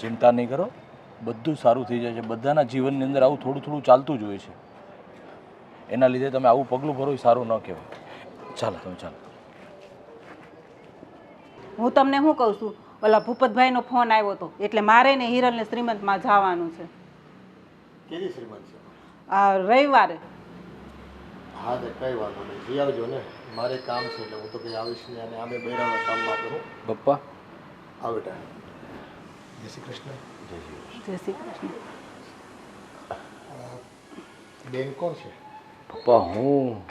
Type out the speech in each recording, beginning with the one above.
ચિંતા નહીં કરો, બધું સારું થઈ જાય છે. બધાના જીવનની અંદર આવું થોડું થોડું ચાલતું જ હોય છે. એના લીધે તમે આવું પગલું ભરો એ સારું ન કહેવાય. ચાલો તમે ચાલો. હું તમને શું કહું છું, ઓલા ભૂપતભાઈનો ફોન આવ્યો હતો એટલે મારે ને હિરલને શ્રીમંતમાં જવાનું છે. કેવી શ્રીમંત છે? આ રવિવારે. હા તો કઈ વાંધો નહીં, જઈ આવજો ને. મારે કામ છે એટલે હું તો કંઈ આવીશ નહીં. અને આમે બૈરાના કામમાં આપણે હું પપ્પા. આવ બેટા. જય શ્રી કૃષ્ણ. જય શ્રી કૃષ્ણ. બેન કોણ છે? પપ્પા હું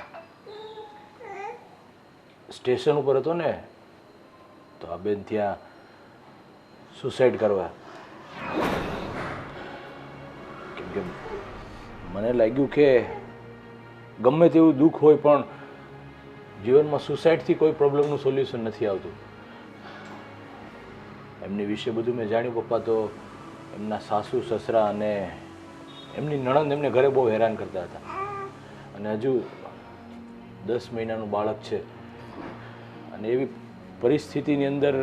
સ્ટેશન ઉપર હતો ને તો આ બેન ત્યાં સુસાઇડ કરવા, કેમ કે મને લાગ્યું કે ગમે તેવું દુઃખ હોય પણ જીવનમાં સુસાઇડથી કોઈ પ્રોબ્લેમનું સોલ્યુશન નથી આવતું. એમની વિશે બધું મેં જાણ્યું પપ્પા. તો એમના સાસુ સસરા અને એમની નણંદ એમને ઘરે બહુ હેરાન કરતા હતા. અને હજુ 10 મહિનાનું બાળક છે. અને એવી પરિસ્થિતિની અંદર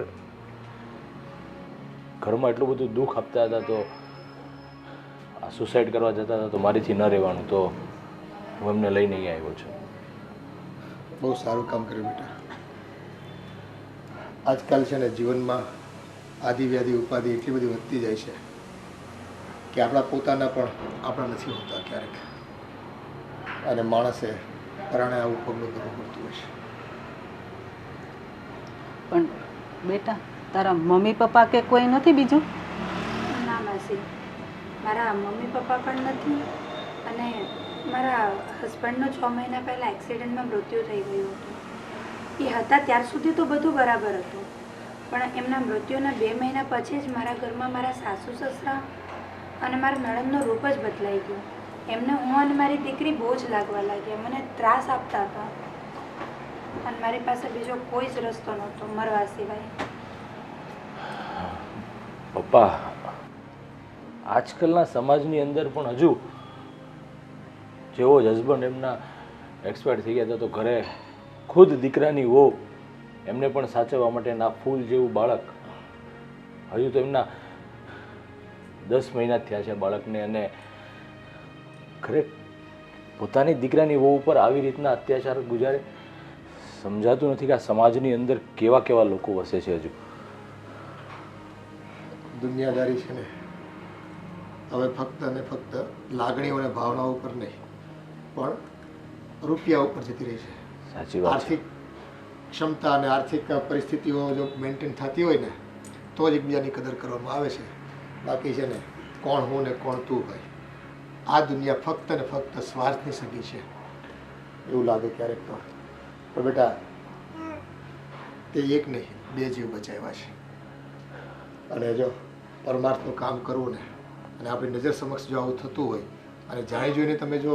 ઘરમાં એટલું બધું દુઃખ આપતા હતા તો આ સુસાઇડ કરવા જતા હતા તો મારીથી ન રહેવાનું. તો હું એમને લઈને અહીં આવ્યો છું. બહુ સારું કામ કર્યું બેટા. આજકાલ છે ને જીવનમાં આદિ વ્યાધિ ઉપાધિ એટલી બધી વધતી જાય છે કે આપણા પોતાના પણ આપણા નથી હોતા ક્યારેક. અને માણસે પરાણે આવું પગલું કરવું પડતું હોય છે. પણ બેટા તારા મમ્મી પપ્પા કે કોઈ નથી બીજું? ના માસી, મારા મમ્મી પપ્પા પણ નથી. અને મારા હસબન્ડનું 6 મહિના પહેલાં એક્સિડન્ટમાં મૃત્યુ થઈ ગયું હતું. એ હતા ત્યાર સુધી તો બધું બરાબર હતું, પણ એમના મૃત્યુના 2 મહિના પછી જ મારા ઘરમાં મારા સાસુ સસરા અને મારા નણંદનો રૂપ જ બદલાઈ ગયો. એમને હું અને મારી દીકરી બહુ જ લાગવા લાગ્યા, મને ત્રાસ આપતા હતા. અને મારી પાસે બીજો કોઈ જ રસ્તો નહોતો મરવા સિવાય. પપ્પા, આજકાલના સમાજની અંદર પણ હજુ જેવો જ હસબન્ડ એમના એક્સપાયર થઈ ગયા હતા તો ઘરે ખુદ દીકરાની વહુ એમને પણ સાચવવા માટે ના ફૂલ જેવું બાળક. હજુ તો એમના 10 મહિના થયા છે બાળકને. અને ઘરે પોતાની દીકરાની વહુ ઉપર આવી રીતના અત્યાચાર ગુજારે. સમજાતું નથી કે આ સમાજની અંદર કેવા કેવા લોકો વસે છે. હજુ દુનિયાદારી છે ને હવે ફક્ત અને ફક્ત લાગણીઓ અને ભાવનાઓ ઉપર નહીં પણ રૂપિયા ઉપર જતી રહી છે. સાચી વાત છે. આર્થિક ક્ષમતા અને આર્થિક પરિસ્થિતિઓ જો મેન્ટેન થતી હોય ને તો જ એકબીજાની કદર કરવામાં આવે છે. બાકી છે ને કોણ હું ને કોણ તું ભાઈ, આ દુનિયા ફક્ત ને ફક્ત સ્વાર્થની સગી છે એવું લાગે ક્યારેક તો. પણ બેટા તે એક નહીં 2 જીવ બચાવ્યા છે. અને જો પરમાર્થનું કામ કરવું ને અને આપણી નજર સમક્ષ જો આવું થતું હોય અને જાણી જોઈને તમે જો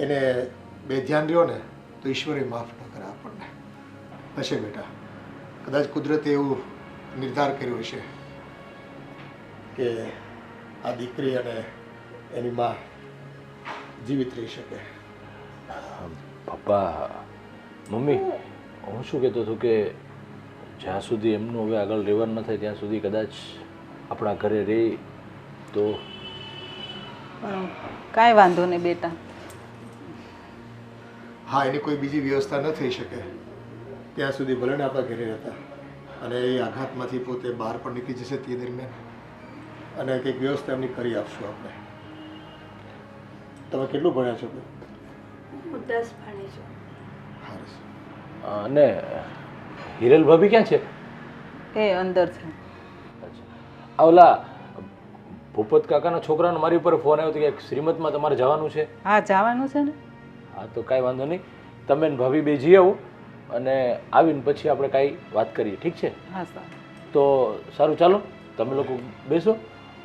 એને બેધ્યાન રહ્યો ને તો ઈશ્વરે માફ ન કરે આપણને. હશે બેટા, કદાચ કુદરતે એવું નિર્ધાર કર્યો હશે કે આ દીકરી અને એની માં જીવિત રહી શકે. પપ્પા, મમ્મી, હું શું કહેતો હતો કે જ્યાં સુધી એમનું હવે આગળ રહેવાનું ન થાય ત્યાં સુધી કદાચ આપણા ઘરે રહે તો. કાંઈ વાંધો નહીં બેટા. હા, એની કોઈ બીજી વ્યવસ્થા ન થઈ શકે ત્યાં સુધી ભલે ને આપણા ઘરે રહેતા. અને એ આઘાતમાંથી પોતે બહાર પણ નીકળી જશે તે દરમિયાન અને કંઈક વ્યવસ્થા એમની કરી આપશું આપણે. તમે કેટલું ભણ્યા છો? હું 10 ભણી છું. સરસ. અને હિરલ ભાભી ક્યાં છે? એ અંદર છે. આ ઓલા ભૂપત કાકાના છોકરાનો મારી ઉપર ફોન આવ્યો હતો કે શ્રીમતમાં તમારે જવાનું છે. હા, જવાનું છે ને. હા, તો કાંઈ વાંધો નહીં. તમે ને ભાભી બે જઈ આવો અને આવીને પછી આપણે કાંઈ વાત કરીએ. ઠીક છે? હા સારું. તો સારું, ચાલો તમે લોકો બેસો,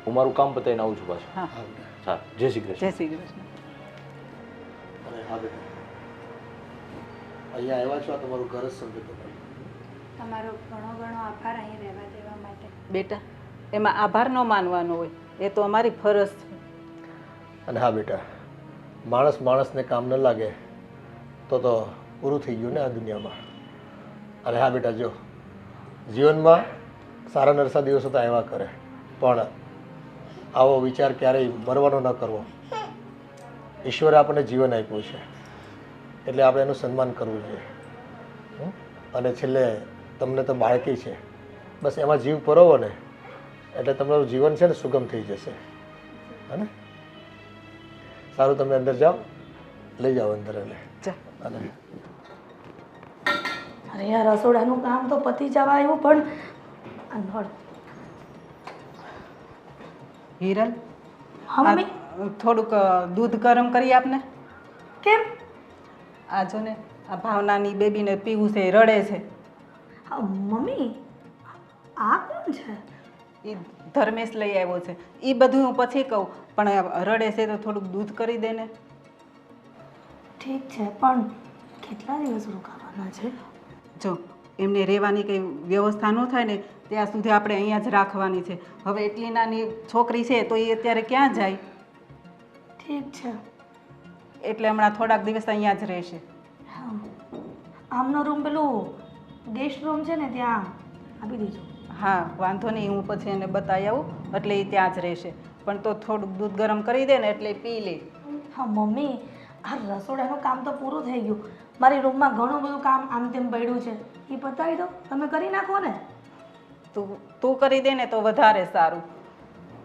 હું મારું કામ પતાવીને આવું છું પાછું. હા સારું. જય શ્રી કૃષ્ણ. જય શ્રી કૃષ્ણ. અને હા બેટા, અહીંયા આવ્યા છો, આ તમારું ઘર જ સમજો તો. તમારો ઘણો ઘણો આભાર અહીં રહેવા દેવા માટે. બેટા, એમાં આભાર ન માનવાનો હોય, એ તો અમારી ફરજ છે. અને હા બેટા, માણસ માણસને કામ ન લાગે તો પૂરું થઈ ગયું ને આ દુનિયામાં. અને હા બેટા, જો જીવનમાં સારા નરસા દિવસો તો આવ્યા કરે પણ આવો વિચાર ક્યારેય મરવાનો ન કરવો. ઈશ્વરે આપણને જીવન આપ્યું છે એટલે આપણે એનું સન્માન કરવું જોઈએ. અને છેલ્લે તમને તો બાળકી છે, બસ એમાં જીવ પરોવો ને એટલે તમારું જીવન છે ને સુગમ થઈ જશે. હે સારું, તમે અંદર જાઓ, લઈ જાઓ અંદર. અને અરે યાર, રસોડાનું કામ તો પતી જવા આવ્યું, પણ આ નળ. હિરલ, હા મમ્મી. થોડુંક દૂધ ગરમ કરી આપને. કેમ? આ જો ને, આ ભાવનાની બેબીને પીવું છે, એ રડે છે. હા મમ્મી, આ કોણ છે? એ ધર્મેશ લઈ આવ્યો છે. એ બધું હું પછી કહું, પણ રડે છે તો થોડુંક દૂધ કરી દે ને. ઠીક છે, પણ કેટલા દિવસ રોકાવાના છે? જો એમને રહેવાની કંઈ વ્યવસ્થા ન થાય ને ત્યાં સુધી આપણે અહીંયા જ રાખવાની છે. હવે એટલી નાની છોકરી છે તો એ અત્યારે ક્યાં જાય? ઠીક છે. એટલે હમણાં થોડાક દિવસ અહીંયા જ રહેશે. હા, આમનો રૂમ પેલું ગેસ્ટ રૂમ છે ને ત્યાં આપી દેજો. હા વાંધો નહીં, હું પછી એને બતાવી આવું, એટલે એ ત્યાં જ રહેશે. પણ તો થોડુંક દૂધ ગરમ કરી દે ને એટલે પી લે. હા મમ્મી, આ રસોડાનું કામ તો પૂરું થઈ ગયું. મારી રૂમમાં ઘણું બધું કામ આમ તેમ પડ્યું છે, એ પતાવી દો. તમે કરી નાખો ને. તું કરી દે ને તો વધારે સારું.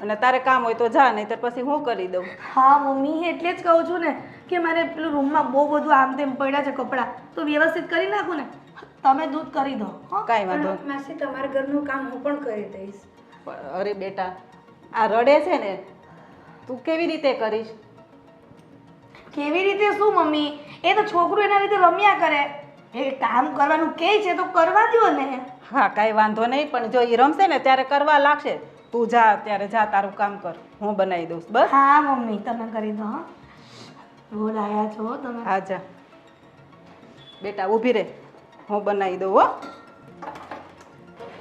અને તારે કામ હોય તો જા, નહીં તો પછી હું કરી દઉં. હા મમ્મી, એટલે જ કહું છું ને કે મારે પેલું રૂમમાં બહુ બધું આમ તેમ પડ્યા છે કપડાં, તો વ્યવસ્થિત કરી નાખું ને. તમે દૂધ કરી દો. કાંઈ વાંધો. માસી, તમારા ઘરનું કામ હું પણ કરી દઈશ. અરે બેટા, આ રડે છે ને, તું કેવી રીતે કરીશ? કેવી રીતે શું મમ્મી? એ તો છોકરું એના રીતે રમ્યા કરે. એ કામ કરવાનું કહે છે તો કરવા દો ને. હા કાંઈ વાંધો નહીં, પણ જો એ રમશે ને ત્યારે કરવા લાગશે. તું જા, અત્યારે જા, તારું કામ કર, હું બનાવી દઉં. બસ. હા મમ્મી, તમે કરી દો. હા, બોલાયા છો તમે. હા જા બેટા, ઊભી રહે, હું બનાવી દઉં. હો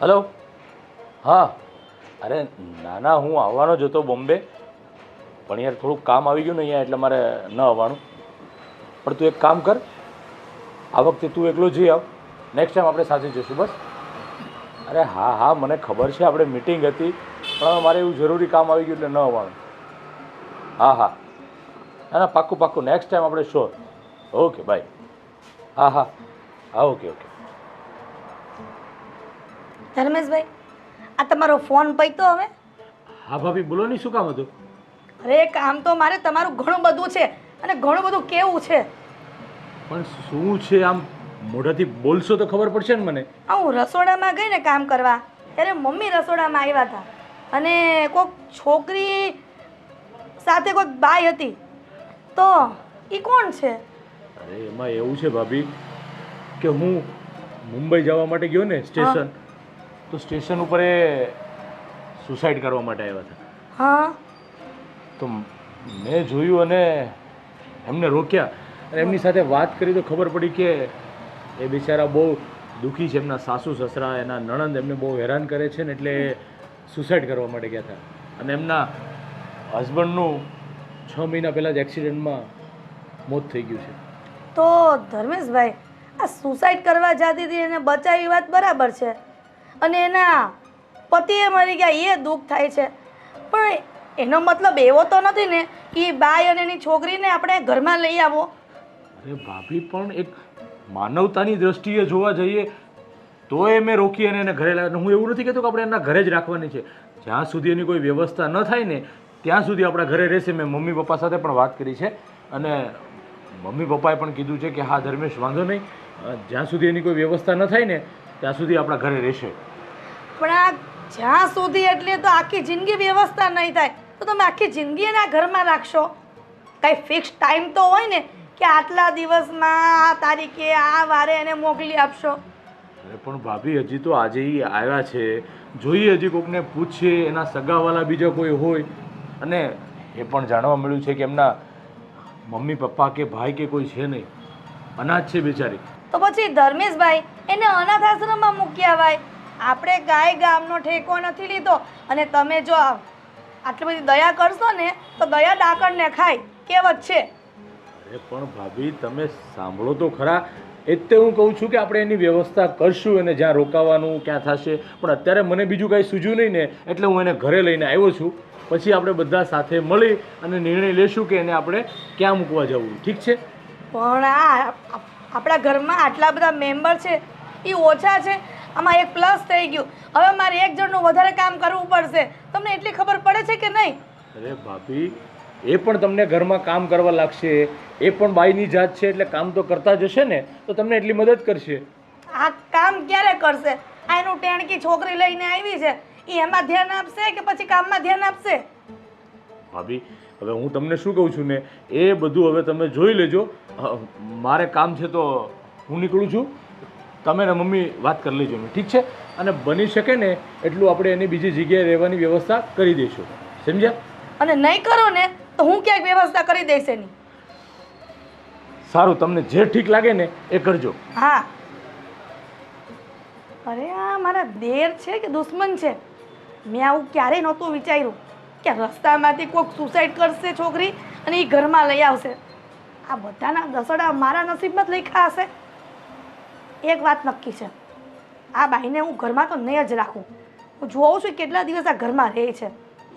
હલો. હા, અરે નાના, હું આવવાનો જ હતો બોમ્બે, પણ યાર થોડુંક કામ આવી ગયું ને અહીંયા, એટલે મારે ન આવવાનું. પણ તું એક કામ કર, આ વખતે તું એકલો જઈ આવ, નેક્સ્ટ ટાઈમ આપણે સાથે જઈશું. બસ. અરે હા હા, મને ખબર છે આપણે મિટિંગ હતી, પણ હવે મારે એવું જરૂરી કામ આવી ગયું એટલે ન આવવાનું. હા હા, ના ના, પાક્કું પાક્કું, નેક્સ્ટ ટાઈમ આપણે શ્યોર. Okay bye. હા હા હા, ઓકે ઓકે. ધર્મેશભાઈ, આ તમારો ફોન પૈતો હવે? હા ભાભી, બોલો નહીં, શું કામ હતું? અરે કામ તો મારે તમારું ઘણું બધું છે અને ઘણું બધું કેવું છે. પણ શું છે? આમ મોઢાથી બોલશો તો ખબર પડશે ને મને. હું રસોડામાં ગઈ ને કામ કરવા, ત્યારે મમ્મી રસોડામાં આવ્યા હતા અને કોઈક છોકરી સાથે કોઈક બાઈ હતી. તો એ કોણ છે? અરે એમાં એવું છે ભાભી કે હું મુંબઈ જવા માટે ગયો ને સ્ટેશન, તો સ્ટેશન ઉપર એ સુસાઇડ કરવા માટે આવ્યા હતા. હા, તો મેં જોયું અને એમને રોક્યા અને એમની સાથે વાત કરી તો ખબર પડી કે એ બિચારા બહુ દુઃખી છે. એમના સાસુ સસરા, એના નણંદ એમને બહુ હેરાન કરે છે ને, એટલે સુસાઇડ કરવા માટે ગયા હતા. અને એમના હસબન્ડનું 6 મહિના પહેલાં જ એક્સિડન્ટમાં મોત થઈ ગયું છે. તો ધર્મેશભાઈ, આ સુસાઇડ કરવા જતી હતી એને બચાવી વાત બરાબર છે, અને એના પતિએ મરી ગયા એ દુઃખ થાય છે, પણ એનો મતલબ એવો તો નથી ને કે બાઈ અને એની છોકરીને આપણે ઘરમાં લઈ આવો. અરે ભાભી, પણ એક માનવતાની દ્રષ્ટિએ જોવા જઈએ તો એ મેં રોકી અને એને ઘરે લાવ્યા. હું એવું નથી કહેતો કે આપણે એના ઘરે જ રાખવાની છે. જ્યાં સુધી એની કોઈ વ્યવસ્થા ન થાય ને ત્યાં સુધી આપણા ઘરે રહેશે. મેં મમ્મી પપ્પા સાથે પણ વાત કરી છે અને મમ્મી પપ્પાએ પણ કીધું છે કે હા ધર્મેશ, વાંધો નહીં, જ્યાં સુધી એની કોઈ વ્યવસ્થા ન થાય ને ત્યાં સુધી આપણા ઘરે રહેશે. પણ આ જ્યાં સુધી એટલે તો આખી જિંદગી વ્યવસ્થા નહીં થાય તો તમે આખી જિંદગી એના ઘરમાં રાખશો? કંઈ ફિક્સ ટાઈમ તો હોય ને કે આટલા દિવસમાં આ તારીખે આ વારે એને મોકલી આપશો. અરે પણ ભાભી, હજી તો આજે એ આવ્યા છે, જોઈએ હજી કોકને પૂછીએ, એના સગાવાલા બીજા કોઈ હોય. અને એ પણ જાણવા મળ્યું છે કે એમના મમ્મી પપ્પા કે ભાઈ કે કોઈ છે નહીં, અનાથ છે બિચારી. તો પછી ધર્મેશભાઈ, એને અનાથ આશ્રમમાં મૂકી આવાય. આપણે ગાય ગામનો ઠેકો નથી લીધો, અને તમે જો આટલી બધી દયા કરશો ને તો દયા ડાકણને ખાય, કહેવત છે. અરે પણ ભાભી, તમે સાંભળો તો ખરા, એ જ તે હું કહું છું કે આપણે એની વ્યવસ્થા કરશું એને જ્યાં રોકાવાનું ક્યાં થશે. પણ અત્યારે મને બીજું કાંઈ સૂઝ્યું નહીં ને એટલે હું એને ઘરે લઈને આવ્યો છું. પછી આપણે બધા સાથે મળી અને નિર્ણય લેશું કે એને આપણે ક્યાં મૂકવા જવું. ઠીક છે? પણ આ આપણા ઘરમાં આટલા બધા મેમ્બર છે એ ઓછા છે. આમાં એક પ્લસ થઈ ગયું. હવે મારે એક જણનું વધારે કામ કરવું પડશે. તમને એટલી ખબર પડે છે કે નહીં? અરે ભાભી, એ પણ તમને ઘરમાં કામ કરવા લાગશે. એ પણ બાઈની જાત છે એટલે કામ તો કરતા જ હશે ને, તો તમને એટલી મદદ કરશે. આ કામ ક્યારે કરશે? આ એનું ટેણકી છોકરી લઈને આવી છે, એ એમાં ધ્યાન આપશે કે પછી કામમાં ધ્યાન આપશે? ભાભી, હવે હું તમને શું કહું છું ને, એ બધું હવે તમે જોઈ લેજો. મારે કામ છે તો હું નીકળું છું. તમે ને મમ્મી વાત કરી લેજો. ઠીક છે? અને બની શકે ને એટલું આપણે એની બીજી જગ્યાએ રહેવાની વ્યવસ્થા કરી દઈશું. સમજ્યા? અને નહીં કરો ને તો હું ક્યાંક વ્યવસ્થા કરી દઈશ એની. સારું, તમને જે ઠીક લાગે ને એ કરજો. હા. અરે આ મારા દેર છે કે દુશ્મન છે? મેં આવું ક્યારેય નહોતું વિચાર્યું કે રસ્તામાંથી કોઈક સુસાઇડ કરશે છોકરી અને એ ઘરમાં લઈ આવશે. આ બધાના દસડા મારા નસીબમાં જ લખ્યા હશે. એક વાત નક્કી છે, આ બાઈને હું ઘરમાં તો નહીં જ રાખું. હું જોઉં છું કેટલા દિવસ આ ઘરમાં રહે છે.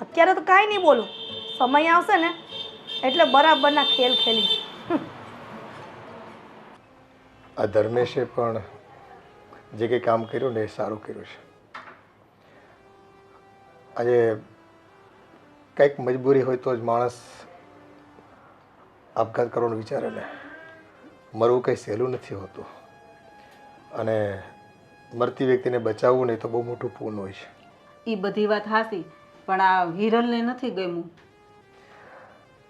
અત્યારે તો કાંઈ નહીં બોલું, સમય આવશે ને એટલે બરાબરના ખેલ ખેલી. આ ધર્મેશે પણ જે કંઈ કામ કર્યું ને એ સારું કર્યું છે. આજે કંઈક મજબૂરી હોય તો જ માણસ આપઘાત કરવાનું વિચારે ને. મરવું કંઈ સહેલું નથી હોતું અને મરતી વ્યક્તિને બચાવવું નહીં તો બહુ મોટું પૂન હોય છે. એ બધી વાત હાસી, પણ આ હિરલને નથી ગમ્યું.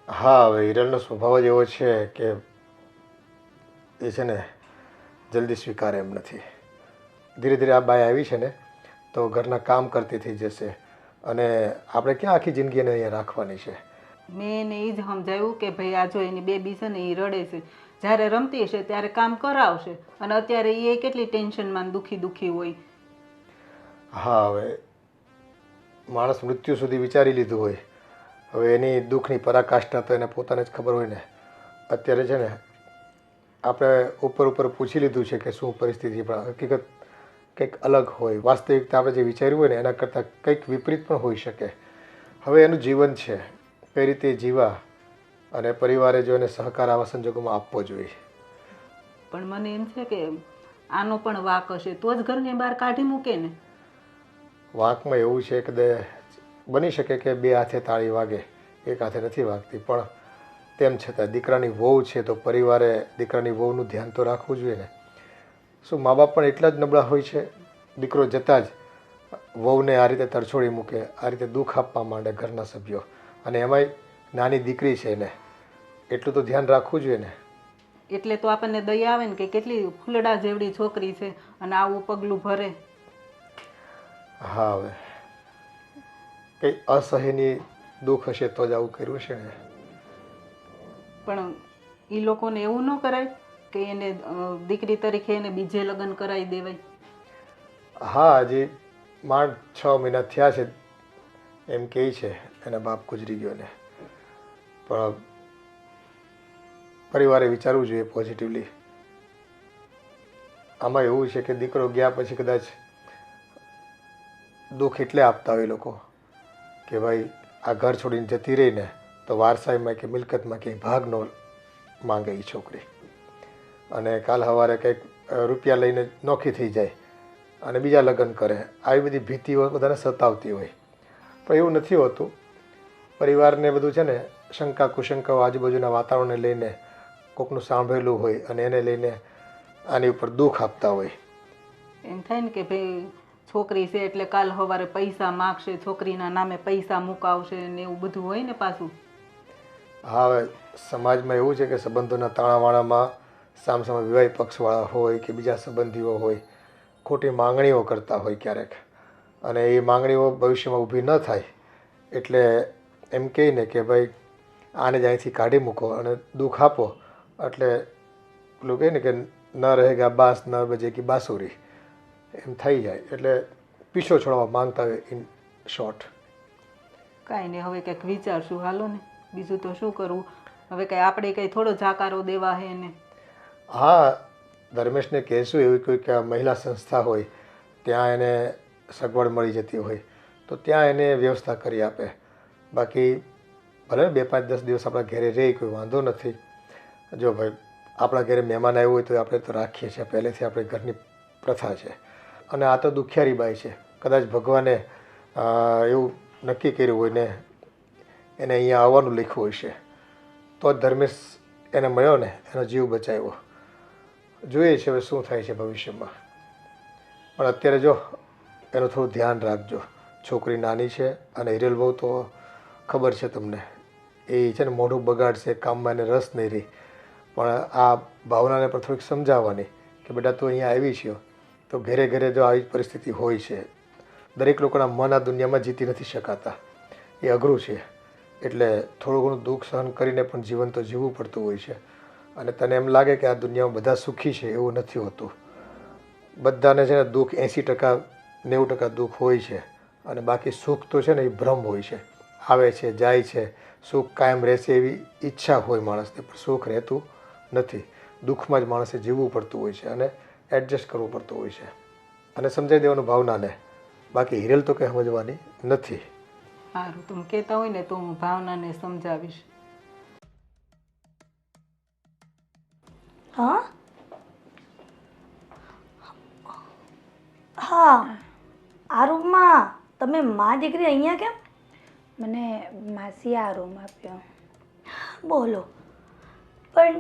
હા, હવે હિરલનો સ્વભાવ જ એવો છે કે એ છે ને જલ્દી સ્વીકારે એમ નથી. ધીરે ધીરે આ બાઈ આવી છે ને તો ઘરના કામ કરતી થઈ જશે અને આપણે ક્યાં આખી જિંદગી એને અહીંયા રાખવાની છે. મેં એને એ જ સમજાવ્યું કે ભાઈ આ જો એની બેબી છે ને એ રડે છે, જ્યારે રમતી હશે ત્યારે કામ કરાવશે અને અત્યારે એ કેટલી ટેન્શનમાં દુખી હોય. હા, હવે માણસ મૃત્યુ સુધી વિચારી લીધું હોય, હવે એની દુઃખની પરાકાષ્ઠા તો એને પોતાને જ ખબર હોય ને. અત્યારે છે ને આપણે ઉપર પૂછી લીધું છે કે શું પરિસ્થિતિ, પણ હકીકત કંઈક અલગ હોય. વાસ્તવિકતા આપણે જે વિચાર્યું હોય ને એના કરતાં કંઈક વિપરીત પણ હોઈ શકે. હવે એનું જીવન છે, કઈ રીતે જીવા અને પરિવારે જો એને સહકાર આવા સંજોગોમાં આપવો જોઈએ. પણ મને એમ છે કે આનો પણ વાંક હશે તો જ ઘરની બહાર કાઢી મૂકે ને. વાંકમાં એવું છે કે બની શકે કે બે હાથે તાળી વાગે, એક હાથે નથી વાગતી, પણ તેમ છતાં દીકરાની વહુ છે તો પરિવારે દીકરાની વહુનું ધ્યાન તો રાખવું જોઈએ ને. શું મા બાપ પણ એટલા જ નબળા હોય છે? દીકરો જતાં જ વહુને આ રીતે તરછોડી મૂકે, આ રીતે દુઃખ આપવા માંડે ઘરના સભ્યો, અને એમાંય નાની દીકરી છે ને, એટલું તો ધ્યાન રાખવું જોઈએ ને. એટલે તો આપણને દયા આવે ને કે કેટલી ફૂલડા જેવડી છોકરી છે અને આવું પગલું ભરે. હા, હવે કંઈ અસહ્યની દુઃખ હશે તો જ આવું કર્યું છે ને. પણ એ લોકોને એવું ન કરાય કે એને દીકરી તરીકે એને બીજે લગ્ન કરાવી દેવાય. હા, હજી માંડ 6 મહિના થયા છે એમ કહે છે, એના બાપ ગુજરી ગયો ને. પણ પરિવારે વિચારવું જોઈએ પોઝિટિવલી. આમાં એવું છે કે દીકરો ગયા પછી કદાચ દુઃખ એટલે આપતા હોય લોકો કે ભાઈ આ ઘર છોડીને જતી રહીને તો વારસાઈમાં કે મિલકતમાં ક્યાંય ભાગ ન માંગે એ છોકરી, અને કાલ સવારે કંઈક રૂપિયા લઈને નોખી થઈ જાય અને બીજા લગ્ન કરે. આવી બધી ભીતિઓ બધાને સતાવતી હોય, પણ એવું નથી હોતું. પરિવારને બધું છે ને શંકા કુશંકાઓ આજુબાજુના વાતાવરણને લઈને કોકનું સાંભળેલું હોય અને એને લઈને આની ઉપર દુઃખ આપતા હોય. એમ થાય ને કે ભાઈ છોકરી છે એટલે કાલ સવારે પૈસા માગશે, છોકરીના નામે પૈસા મુકાવશે ને એવું બધું હોય ને પાછું. હા, હવે સમાજમાં એવું છે કે સંબંધોના તાણાવાણામાં સામસામે વિવાહિત પક્ષવાળા હોય કે બીજા સંબંધીઓ હોય, ખોટી માંગણીઓ કરતા હોય ક્યારેક, અને એ માંગણીઓ ભવિષ્યમાં ઊભી ન થાય એટલે એમ કહીને કે ભાઈ આને જ અહીંથી કાઢી મૂકો અને દુઃખ આપો, એટલે પેલું કહે ને કે ન રહેગા બાસ ન બજેગી બાંસુરી, એમ થઈ જાય. એટલે પીછો છોડવા માંગતા હોય ઇન શોર્ટ. કાંઈ નહીં, હવે કંઈક વિચારશું. હાલો ને, બીજું તો શું કરવું હવે. કંઈ આપણે કંઈ થોડો જાકારો દેવા હે ને. હા, ધર્મેશને કહેશું એવી કોઈક મહિલા સંસ્થા હોય ત્યાં એને સગવડ મળી જતી હોય તો ત્યાં એને વ્યવસ્થા કરી આપે. બાકી ભલે 2-5-10 દિવસ આપણા ઘરે રહે કોઈ વાંધો નથી. જો ભાઈ આપણા ઘરે મહેમાન આવ્યું હોય તો આપણે તો રાખીએ છીએ, પહેલેથી આપણી ઘરની પ્રથા છે. અને આ તો દુખિયારી બાઈ છે, કદાચ ભગવાને એવું નક્કી કર્યું હોય ને એને અહીંયા આવવાનું લખ્યું હોય છે તો જ ધર્મેશ એને મળ્યો ને, એનો જીવ બચાવ્યો. જોઈએ છે હવે શું થાય છે ભવિષ્યમાં. પણ અત્યારે જો એનું થોડું ધ્યાન રાખજો. છોકરી નાની છે અને હિરેલ બહુ તો ખબર છે તમને, એ છે ને મોઢું બગાડશે, કામમાં એને રસ નહીં રહી. પણ આ ભાવનાને પણ થોડીક સમજાવવાની કે બેટા તું અહીંયા આવી છે તો ઘરે ઘરે જો આવી પરિસ્થિતિ હોય છે. દરેક લોકોના મન આ દુનિયામાં જીતી નથી શકાતા, એ અઘરું છે. એટલે થોડું ઘણું દુઃખ સહન કરીને પણ જીવન તો જીવવું પડતું હોય છે. અને તને એમ લાગે કે આ દુનિયામાં બધા સુખી છે, એવું નથી હોતું. બધાને છે ને દુઃખ 80% 90% દુઃખ હોય છે અને બાકી સુખ તો છે ને એ ભ્રમ હોય છે. આવે છે જાય છે, સુખ કાયમ રહેશે એવી ઈચ્છા હોય માણસને, પણ સુખ રહેતું નથી. દુઃખમાં જ માણસે જીવવું પડતું હોય છે અને એડજસ્ટ કરવું પડતું હોય છે અને સમજાવી દેવાનું ભાવનાને. બાકી હિરેલ તો કંઈ સમજવાની નથી. સારું, તમે કહેતા હોય ને તો હું ભાવનાને સમજાવીશ. હા હા, આ રૂમમાં તમે મા દીકરી અહીંયા કેમ? મને માસીએ આ રૂમ આપ્યો. બોલો, પણ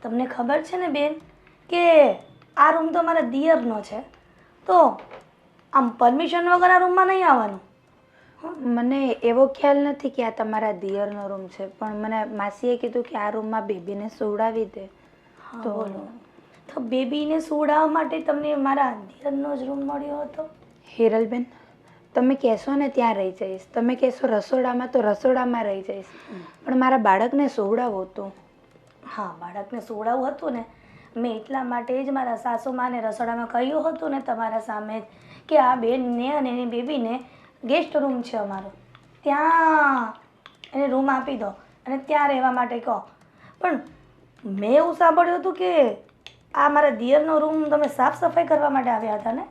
તમને ખબર છે ને બેન કે આ રૂમ તો મારા દિયરનો છે, તો આમ પરમિશન વગર આ રૂમમાં નહીં આવવાનું. મને એવો ખ્યાલ નથી કે આ તમારા દિયરનો રૂમ છે, પણ મને માસીએ કીધું કે આ રૂમમાં બેબીને સુવડાવી દે. તો બોલો, તો બેબીને સુવડાવવા માટે તમને મારા દિયરનો જ રૂમ મળ્યો હતો? હિરલબેન, તમે કહેશો ને ત્યાં રહી જઈશ, તમે કહેશો રસોડામાં તો રસોડામાં રહી જઈશ, પણ મારા બાળકને સુવડાવવું હતું. હા, બાળકને સુવડાવવું હતું ને, મેં એટલા માટે જ મારા સાસુમાને રસોડામાં કહ્યું હતું ને તમારા સામે જ કે આ બેનને અને એની બેબીને ગેસ્ટ રૂમ છે અમારો, ત્યાં એને રૂમ આપી દો અને ત્યાં રહેવા માટે કહો. પણ મેં એવું સાંભળ્યું હતું કે આ મારા દિયરનો રૂમ તમે સાફ સફાઈ કરવા માટે આવ્યા હતા ને?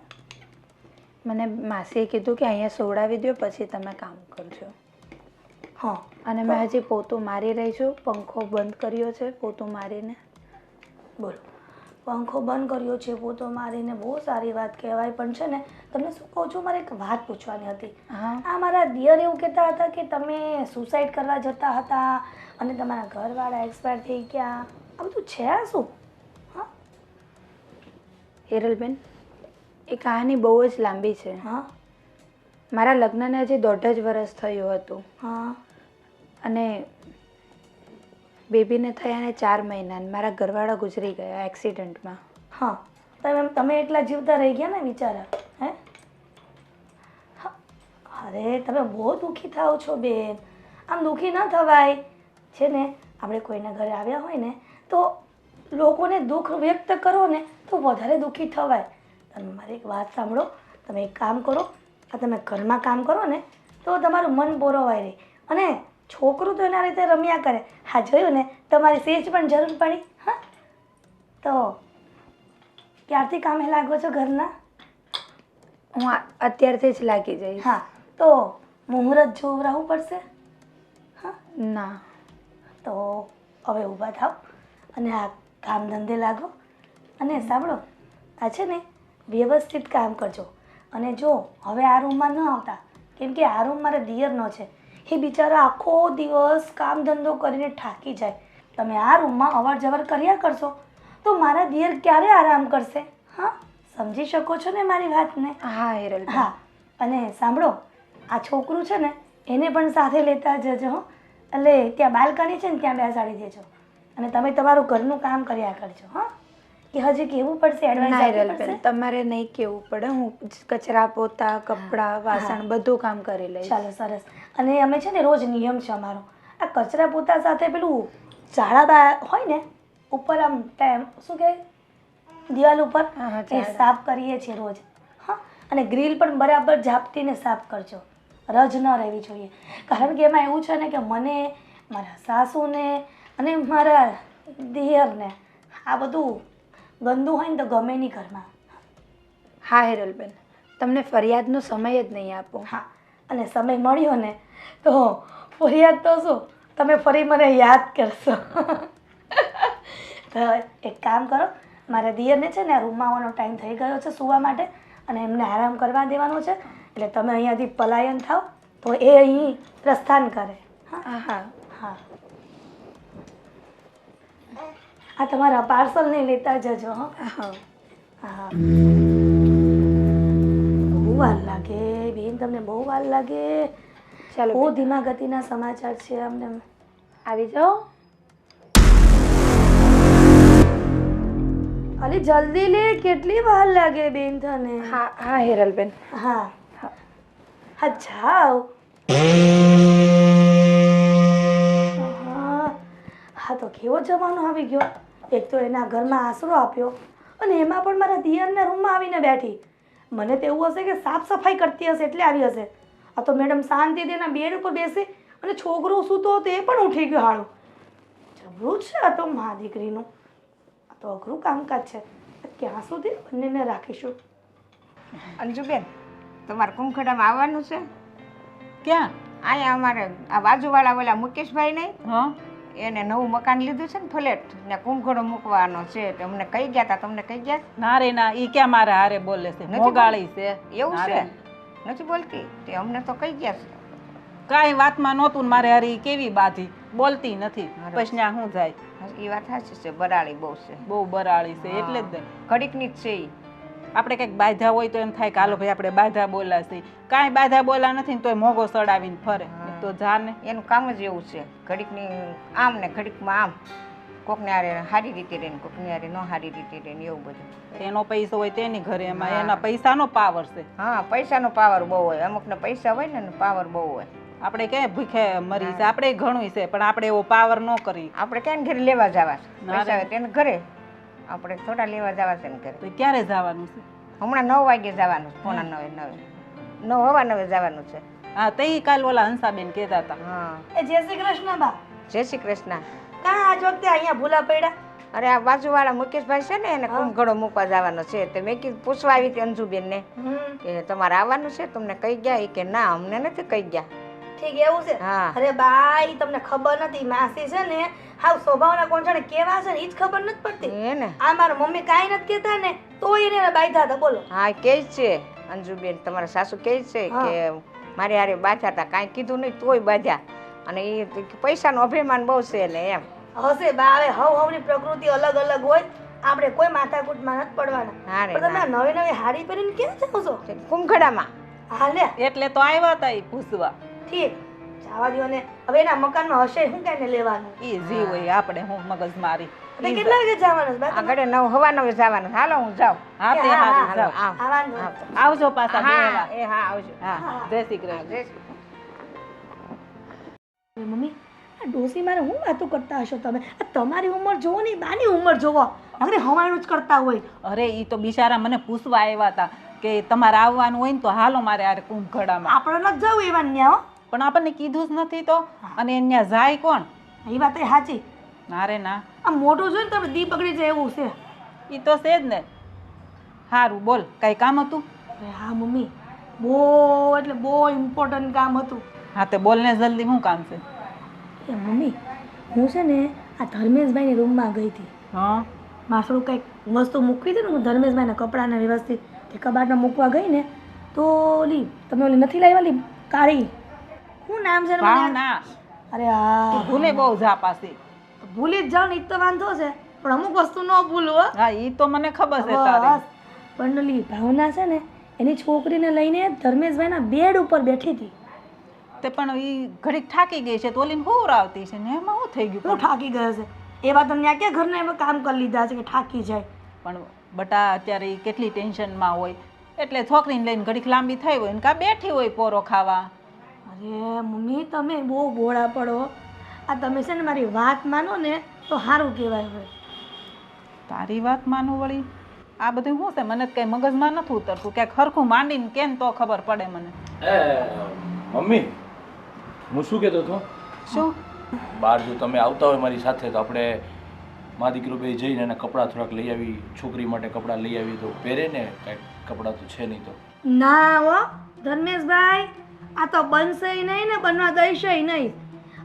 મને માસીએ કીધું કે અહીંયા સુવડાવી દો પછી તમે કામ કરજો. હા, અને મેં હજી પોતું મારી રહી છું, પંખો બંધ કર્યો છે પોતું મારીને. બોલો, પંખો બંધ કર્યો છે પોતો મારીને, બહુ સારી વાત કહેવાય. પણ છે ને તમને શું કહું છું, મારે એક વાત પૂછવાની હતી. હા, આ મારા દિયર એવું કહેતા હતા કે તમે સુસાઇડ કરવા જતા હતા અને તમારા ઘરવાળા એક્સપાયર થઈ ગયા. આ બધું છે આ શું? હા હિરલબેન, એ કહાની બહુ જ લાંબી છે. હા મારા લગ્નને હજી 1.5 વર્ષ થયું હતું હા અને બેબીને થયાને 4 મહિના મારા ઘરવાળા ગુજરી ગયા એક્સિડન્ટમાં. હા, તમે એટલા જીવતા રહી ગયા ને બિચારા. હે, અરે તમે બહુ દુઃખી થાઓ છો બેન. આમ દુઃખી ન થવાય. છે ને આપણે કોઈના ઘરે આવ્યા હોય ને તો લોકોને દુઃખ વ્યક્ત કરો ને તો વધારે દુઃખી થવાય. તમે મારી એક વાત સાંભળો, તમે એક કામ કરો, આ તમે ઘરમાં કામ કરો ને તો તમારું મન બોરવાય રહે અને છોકરું તો એના રીતે રમ્યા કરે. હા, જોયું ને, તમારી સેજ પણ જરૂર પડી. હા, તો ક્યારથી કામે લાગો છો ઘરના? હું અત્યારથી જ લાગી જઈશ. હા, તો મુહૂર્ત જોવરાવવું પડશે. હા, ના, તો હવે ઊભા થાવ અને આ કામ ધંધે લાગો. અને સાંભળો, આ છે ને વ્યવસ્થિત કામ કરજો. અને જો હવે આ રૂમમાં ન આવતા, કેમ કે આ રૂમ મારા દિયરનો છે, એ બિચારા આખો દિવસ કામ ધંધો કરીને થાકી જાય. તમે આ રૂમમાં અવર જવર કર્યા કરશો તો મારા દિયર ક્યારે આરામ કરશે? હા, સમજી શકો છો ને મારી વાતને? હા હિરલ. હા, અને સાંભળો, આ છોકરું છે ને એને પણ સાથે લેતા જજો. એટલે ત્યાં બાલ્કની છે ને ત્યાં બેસાડી દેજો અને તમે તમારું ઘરનું કામ કર્યા કરજો. હા, કે હજી કેવું પડશે? ના હિરલ બેન, એડવાન્સ? તમારે નહીં કેવું પડે, હું કચરા પોતા કપડાં વાસણ બધું કામ કરી લઈશ. ચાલો, સરસ. અને અમે છે ને રોજ નિયમ છે અમારો, આ કચરા પોતા સાથે પેલું ઝાડા હોય ને ઉપર આમ શું કહે દિવાલ ઉપર, હા, એ સાફ કરીએ છીએ રોજ. હા, અને ગ્રીલ પણ બરાબર ઝાપટીને સાફ કરજો, રજ ન રહેવી જોઈએ. કારણ કે એમાં એવું છે ને કે મને, મારા સાસુને અને મારા દિયરને આ બધું ગંદુ હોય ને તો ગમે નહીં ઘરમાં. હા હેરલબેન, તમને ફરિયાદનો સમય જ નહીં આપો. હા, અને સમય મળ્યો ને તો ફરિયાદ તો શું, તમે ફરી મને યાદ કરશો. તો એક કામ કરો, મારા દિયરને છે ને આ રૂમમાં આવવાનો ટાઈમ થઈ ગયો છે સૂવા માટે, અને એમને આરામ કરવા દેવાનો છે. એટલે તમે અહીંયાથી પલાયન થાવ તો એ અહીં પ્રસ્થાન કરે. હા હા હા, આ તમારા પાર્સલ નહીં લેતા જજો. હા હા. હા, બહુ વાર લાગે બેન, તમને બહુ વાર લાગે. ચાલો બહુ ધીમા ગતિના સમાચાર છે અમને. આવી જાઓ. અલી જલ્દી લે, કેટલી વાર લાગે બેન તને? હા હા હેરલબેન. હા હા, જાઓ. હા તો કેવો જમાનો આવી ગયો. એક તો એના ઘરમાં આશરો આપ્યો અને એમાં પણ મારા દિયરના રૂમમાં આવીને બેઠી. મને તો એવું હશે કે સાફ સફાઈ કરતી હશે એટલે આવી હશે. આ તો મેડમ શાંતિથી એના બેડ ઉપર બેસી અને છોકરો સૂતો હતો એ પણ ઉઠી ગયો હાળું. જબરું છે આ તો મા દીકરીનું. આ તો અઘરું કામકાજ છે. ક્યાં સુધી બંનેને રાખીશું? અંજુબેન, તમારે કુંખડામાં આવવાનું છે? ક્યાં? અહીંયા અમારે આ બાજુવાળા ઓલા મુકેશભાઈ નહીં, હા, એને નવું મકાન લીધું છે ને ફ્લેટ, ને કુંખડો મૂકવાનો છે. તો અમને કહી ગયા હતા, તમને કહી ગયા? ના રે ના, ઈ ક્યાં મારે હારે બોલે છે? નથી મોગાળી છે. એવું ના છે? રે. નથી બોલતી? તે અમને તો કહી ગયા છે. કાંઈ વાતમાં નહોતું ને મારે હારી કેવી બાધી, બોલતી નથી. પછી ત્યાં શું જાય? એ વાત સાચી છે, બરાળી બહુ છે, બહુ બરાળી છે એટલે જ ને. ઘડીકની જ છે ઈ. આપણે કંઈક બાધા હોય તો એમ થાય કે હાલો ભાઈ આપણે બાધા બોલાશે. કાંઈ બાધા બોલા નથી ને તોય મોગો સડાવીને ફરે. તો જાને એનું કામ જ એવું છે, ઘડીકની આમ ને ઘડીકમાં આમ, કોકને હારે સારી રીતે રહે ને કોકને હારે ન સારી રીતે રહે ને એવું બધું. એનો પૈસો હોય તેની ઘરે, એમાં એના પૈસાનો પાવર છે. હા, પૈસાનો પાવર બહુ હોય. અમુકને પૈસા હોય ને પાવર બહુ હોય. આપણે ક્યાંય ભૂખે મરી છે, આપણે ઘણું છે પણ આપણે એવો પાવર ન કરી. આપણે ક્યાં ઘરે લેવા જવા છે? ના પૈસા રે. હોય તેને ઘરે, આપણે થોડા લેવા જવા છે ને ઘરે. તો ક્યારે જવાનું છે? હમણાં 9 વાગે જવાનું છે, પોણા 9 જવાનું છે. હા, તે કાલ ઓલા હંસાબેન કહેતા હતા. હા, એ જય શ્રી કૃષ્ણ બા. જય શ્રી કૃષ્ણ. કાં આજ વખતે અહીંયા ભૂલા પડ્યા? અરે આ બાજુવાળા મુકેશભાઈ છે ને, એને કુંભગળો મૂકવા જવાનો છે. તો મેં કીધું પૂછવા આવી હતી અંજુબેનને કે તમારે આવવાનું છે, તમને કહી ગયા? એ કે ના, અમને નથી કહી ગયા. ઠીક, એવું છે? હા. અરે બા, ઈ તમને ખબર નથી, માસી છે ને હાવ સ્વભાવના કોણ છે ને કેવા છે ને ઈ જ ખબર નથી પડતી. હે ને? આ મારા મમ્મી કાંઈ નથી કહેતા ને તોય એને બાંધ્યા હતા. બોલો. હા, કે છે અંજુબેન, તમારા સાસુ કે છે કે મારે હારે બાંધ્યા હતા, કાંઈ કીધું નહીં તોય બાંધ્યા. અને એ પૈસાનો અભિમાન બહુ છે ને એમ. હશે બા, હવે હવની પ્રકૃતિ અલગ અલગ હોય, આપણે કોઈ માથાકૂટમાં નથી પડવાના. હા રે, પણ તમે આ નવી નવી હાડી પહેરીને ક્યાં જાઓ છો? કુંભગળામાં. હા લે, એટલે તો આવ્યા હતા એ પૂછવા. ઠીક, જવા દ્યો ને. હવે એના મકાનમાં હશે શું કાંઈ લેવાનું? એ જી હોય, આપણે હું મગજ મારી. એટલે કેટલા વાગે જવાનું છે બા? આ ઘડે 9 જવાનું. હાલો હું જાઉં. હા તે હા, હારું, હા, જાઓ. આવવાનું હોય. આવજો પાછા બે હા, વાર. એ હા, આવજો. હા, જય શ્રી કૃષ્ણ. જય શ્રી કૃષ્ણ. મમ્મી, આ ડોસી મારે હું વાતો કરતા હશો તમે? આ તમારી ઉંમર જોવો ને બાની ઉંમર જોવો, નકરી હવાયણું જ કરતા હોય. અરે ઈ તો બિચારા મને પૂછવા આવ્યા હતા કે તમારે આવવાનું હોય ને તો હાલો મારે આરે કુંભખડામાં. આપણે નથી જવું એવા ન્યા હો. પણ આપણને કીધું જ નથી તો. અને ત્યાં જાય કોણ? એ વાત એ સાચી. ના રે ના, આ મોટું જોઈને તમે દી બગડી જાય એવું છે. ઈ તો છે જ ને. સારું બોલ, કઈ કામ હતું? અરે હા મમ્મી, બહુ એટલે બહુ ઇમ્પોર્ટન્ટ કામ હતું. હા તે બોલ ને જલ્દી, શું કામ છે? એ મમ્મી, હું છે ને આ ધર્મેશભાઈની રૂમમાં ગઈ હતી. હા, મારું કંઈક વસ્તુ મૂકવી હતી ને, હું ધર્મેશભાઈના કપડાને વ્યવસ્થિત તે કબાટમાં મૂકવા ગઈ ને તો ઓલી તમે ઓલી નથી લાવી ઓલી કાળી, શું નામ છે એનું મને યાદ- ભાવના. અરે હા, ભૂલે બહુ જા પાછી. ભૂલી જ જાવ ને ઈ જ તો વાંધો છે, પણ અમુક વસ્તુ ન ભૂલું હો. હા ઈ તો મને ખબર છે તારી. બસ, પણ ઓલી ભાવના છે ને એની છોકરીને લઈને ધર્મેશભાઈના બેડ ઉપર બેઠી હતી. તે પણ ઈ ઘડીક થાકી ગઈ છે તો ઓલીને હોવરાવતી છે ને એમાં શું થઈ ગયું? હું થાકી ગયો છે એવા તો ત્યાં ક્યાં ઘરના એમાં કામ કરી લીધા છે કે થાકી જાય. પણ બટા અત્યારે ઈ કેટલી ટેન્શનમાં હોય એટલે છોકરીને લઈને ઘડીક લાંબી થઈ હોય ને કાં બેઠી હોય પોરો ખાવા. અરે મમ્મી, તમે બહુ ભોળા પડો. આ તમે છે ને મારી વાત માનો ને તો સારું કહેવાય. હોય તારી વાત માનું વળી? આ બધું શું છે? મને કઈ મગજમાં નથી ઉતરતું. ક્યાંક ખરખું માંડીને કેમ તો ખબર પડે મને. મમ્મી, હું શું કહેતો હતો? શું? બહાર જો તમે આવતા હોય મારી સાથે તો આપણે મા દીકરો બે જઈને એના કપડાં થોડાક લઈ આવી, છોકરી માટે કપડાં લઈ આવી તો પહેરે ને, કાંઈક કપડાં તો છે નહીં તો. ના હો ધર્મેશભાઈ, આ તો બનશે નહીં ને બનવા દઈશે નહીં.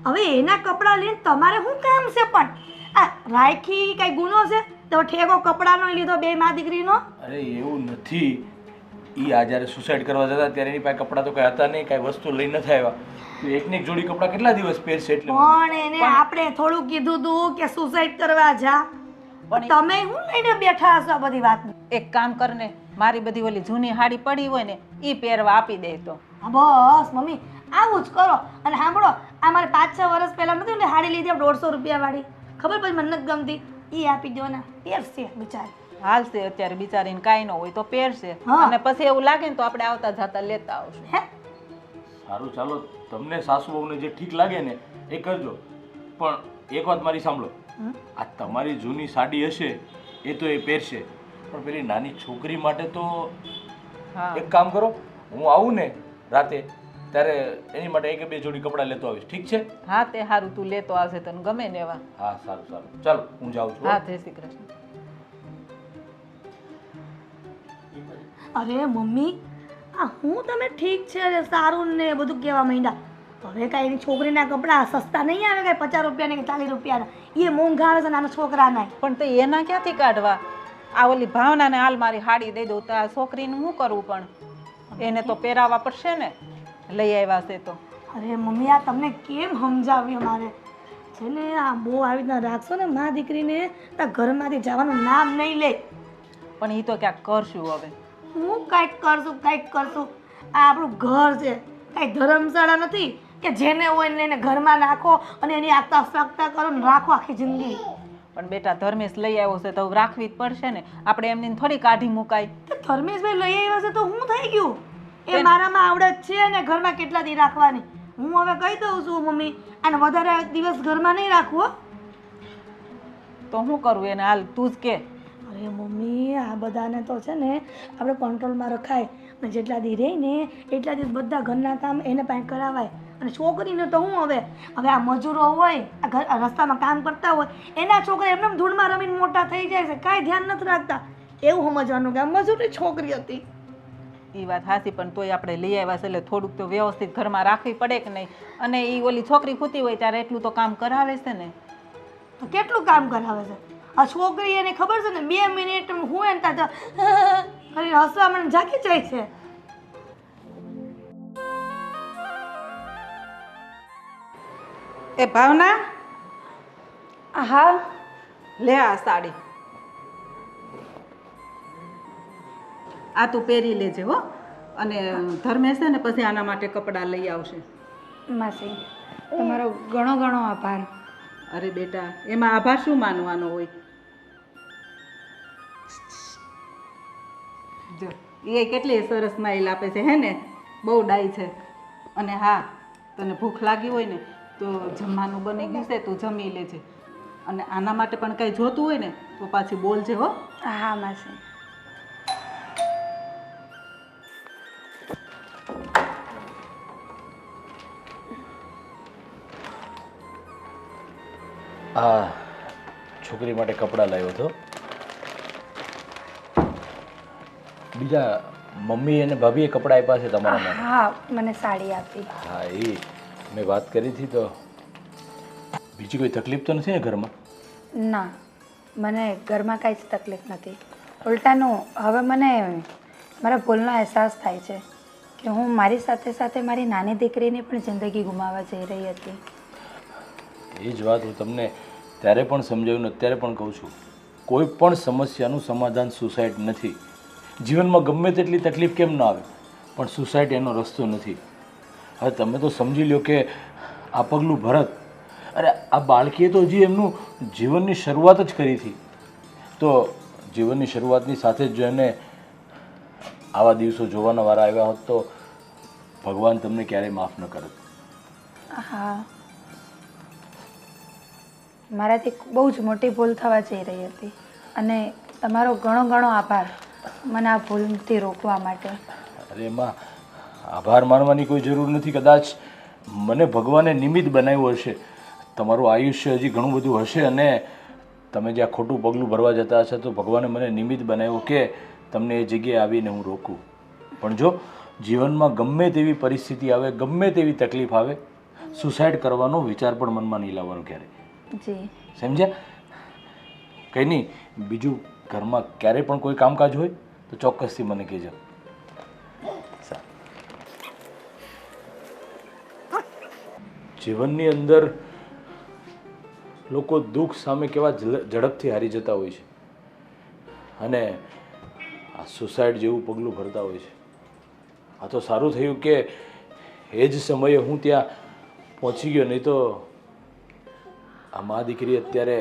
હવે એના કપડાં લઈને તમારે શું કામ છે? પણ આ રાખી કઈ ગુનો છે? તો ઠેકો કપડાનો લીધો બે મા દીકરીનો? અરે એવું નથી, એ આ જ્યારે સુસાઇડ કરવા જતા ત્યારે એની પાસે કપડાં તો કાંઈ હતા નહીં, કાંઈ વસ્તુ લઈ નથી આવ્યા. તો એકને એક જોડી કપડાં કેટલા દિવસ પહેરશે? એટલે પણ એને આપણે થોડું કીધું તું કે સુસાઇડ કરવા જા, પણ તમે શું લઈને બેઠા હશો આ બધી વાત? એક કામ કરને, મારી બધી ઓલી જૂની હાડી પડી હોય ને એ પહેરવા આપી દે તો. હા બસ મમ્મી, આવું જ કરો. અને સાંભળો, આ મારે 5-6 વર્ષ પહેલા નથી ને હાડી લીધી 150 રૂપિયા વાળી, ખબર પછી મને નથી ગમતી, એ આપી દો ને, પહેરશે બિચારી. હાલશે અત્યારે બિચારીને કાંઈ ન હોય તો પહેરશે, હા. અને પછી એવું લાગે ને તો આપણે આવતા જતા લેતા આવશું. હે સારું, ચાલો, તમને સાસુ વહુને જે ઠીક લાગે ને એ કરજો. પણ એક વાત મારી સાંભળો, આ તમારી જૂની સાડી હશે એ તો એ પહેરશે, પણ પેલી નાની છોકરી માટે તો હા એક કામ કરો, હું આવું ને રાતે ત્યારે એની માટે એક બે જોડી કપડાં લેતો આવીશ, ઠીક છે? હા તે સારું, તું લેતો આવશે તને ગમે ને એવા. હા સારું સારું, ચાલો હું જાઉં છું. હા જય શ્રી કૃષ્ણ. અરે મમ્મી, આ હું તમે ઠીક છે અરે સારું ને બધું કહેવા માંડ્યા. હવે કાંઈ એની છોકરીના કપડાં સસ્તા નહીં આવે, કાંઈ 50 રૂપિયાના કે 40 રૂપિયાના, એ મોંઘા આવે છે નાના છોકરાના. પણ તો એના ક્યાંથી કાઢવા? આ ઓલી ભાવનાને હાલ મારી હાડી દઈ દઉં તો આ છોકરીને શું કરવું? પણ એને તો પહેરાવવા પડશે ને, લઈ આવ્યા છે તો. અરે મમ્મી, આ તમને કેમ સમજાવ્યું મારે? છે ને આ બહુ આવી રીતના રાખશો ને મા દીકરીને, તો ઘરમાંથી જવાનું નામ નહીં લે. પણ એ તો ક્યાંક કરશું હવે. હું કાંઈક કરશું, કાંઈક કરશું. આ આપણું ઘર છે, કાંઈ ધર્મશાળા નથી કે જેને હોય ને એને ઘરમાં નાખો અને એની આગતા ફાકતા કરો ને રાખો આખી જિંદગી. પણ બેટા ધર્મેશ લઈ આવ્યો છે તો રાખવી જ પડશે ને, આપણે એમની થોડી કાઢી મુકાય. તો ધર્મેશભાઈ લઈ આવ્યા છે તો હું થઈ ગયું? એ મારામાં આવડત છે ને ઘરમાં કેટલા દી રાખવાની. હું હવે કહી દઉં છું મમ્મી, અને વધારે દિવસ ઘરમાં નહીં રાખવું હો. તો શું કરવું એને? હાલ તું જ કે. અરે મમ્મી, આ બધાને તો છે ને આપણે કંટ્રોલમાં રખાય, અને જેટલા દી રહે ને એટલા દિવસ બધા ઘરના કામ એને પાસે કરાવાય. અને છોકરીને તો હું હવે આ મજૂરો હોય, આ રસ્તામાં કામ કરતા હોય, એના છોકરા એમને ધૂળમાં રમીને મોટા થઈ જાય છે, કાંઈ ધ્યાન નથી રાખતા. એવું સમજવાનું કે આ મજૂરી છોકરી હતી. એ વાત હાસી, પણ તોય આપણે લઈ આવ્યા છે એટલે થોડુંક તો વ્યવસ્થિત ઘરમાં રાખવી પડે કે નહીં? અને એ ઓલી છોકરી ખૂતી હોય ત્યારે એટલું તો કામ કરાવે છે ને. તો કેટલું કામ કરાવે છે આ છોકરી? એને ખબર છે ને 2 મિનિટ હું એને ત્યાં કરીને હસવા મને જાગી જાય છે. એ ભાવના, હા લે આ સાડી, આ તું પહેરી લેજે હો. અને ધર્મેશ છે ને પછી આના માટે કપડાં લઈ આવશે. માસી, તમારો ઘણો ઘણો આભાર. અરે બેટા, એમાં આભાર શું માનવાનો હોય? જો એ કેટલી સરસ સ્માઈલ આપે છે, હે ને? બહુ ડાઈ છે. અને હા, તને ભૂખ લાગી હોય ને તો જમવાનું બની ગયું છે, તું જમી લેજે. અને આના માટે પણ કંઈ જોતું હોય ને તો પાછી બોલજે હો. હા માસી. આ છોકરી માટે કપડાં લાવ્યો હતો. બીજા મમ્મી અને ભાભીએ કપડાં આપ્યા છે તમારા માટે? હા, મને સાડી આપી. હા, એ મેં વાત કરી હતી. તો બીજી કોઈ તકલીફ તો નથી ને ઘરમાં? ના, મને ઘરમાં કાંઈ જ તકલીફ નથી. ઉલટાનું હવે મને મારા ભૂલનો અહેસાસ થાય છે કે હું મારી સાથે સાથે મારી નાની દીકરીની પણ જિંદગી ગુમાવવા જઈ રહી હતી. એ જ વાત હું તમને ત્યારે પણ સમજાવ્યું ને અત્યારે પણ કહું છું, કોઈ પણ સમસ્યાનું સમાધાન સુસાઇડ નથી. જીવનમાં ગમે તેટલી તકલીફ કેમ ન આવે, પણ સુસાઇડ એનો રસ્તો નથી. હવે તમે તો સમજી લો કે આ પગલું ભરત, અરે આ બાળકીએ તો હજી એમનું જીવનની શરૂઆત જ કરી હતી. તો જીવનની શરૂઆતની સાથે જ જો એને આવા દિવસો જોવાના વારા આવ્યા હોત તો ભગવાન તમને ક્યારેય માફ ન કરત. હા, મારાથી બહુ જ મોટી ભૂલ થવા જઈ રહી હતી અને તમારો ઘણો ઘણો આભાર મને આ ભૂલથી રોકવા માટે. અરે એમાં આભાર માનવાની કોઈ જરૂર નથી. કદાચ મને ભગવાને નિમિત્ત બનાવ્યું હશે. તમારું આયુષ્ય હજી ઘણું બધું હશે અને તમે જ્યાં ખોટું પગલું ભરવા જતા હશો તો ભગવાને મને નિમિત્ત બનાવ્યો કે તમને એ જગ્યાએ આવીને હું રોકું. પણ જો જીવનમાં ગમે તેવી પરિસ્થિતિ આવે, ગમે તેવી તકલીફ આવે, સુસાઇડ કરવાનો વિચાર પણ મનમાં નહીં લાવવાનો ક્યારે. જી સમજ્યા? કંઈ નહીં, બીજું ઘરમાં ક્યારેય પણ કોઈ કામકાજ હોય તો ચોક્કસથી મને કહેજો. જીવનની અંદર લોકો દુઃખ સામે કેવા ઝડપથી હારી જતા હોય છે અને આ સુસાઇડ જેવું પગલું ભરતા હોય છે. આ તો સારું થયું કે એ જ સમયે હું ત્યાં પહોંચી ગયો, નહીં તો આ મા દીકરી અત્યારે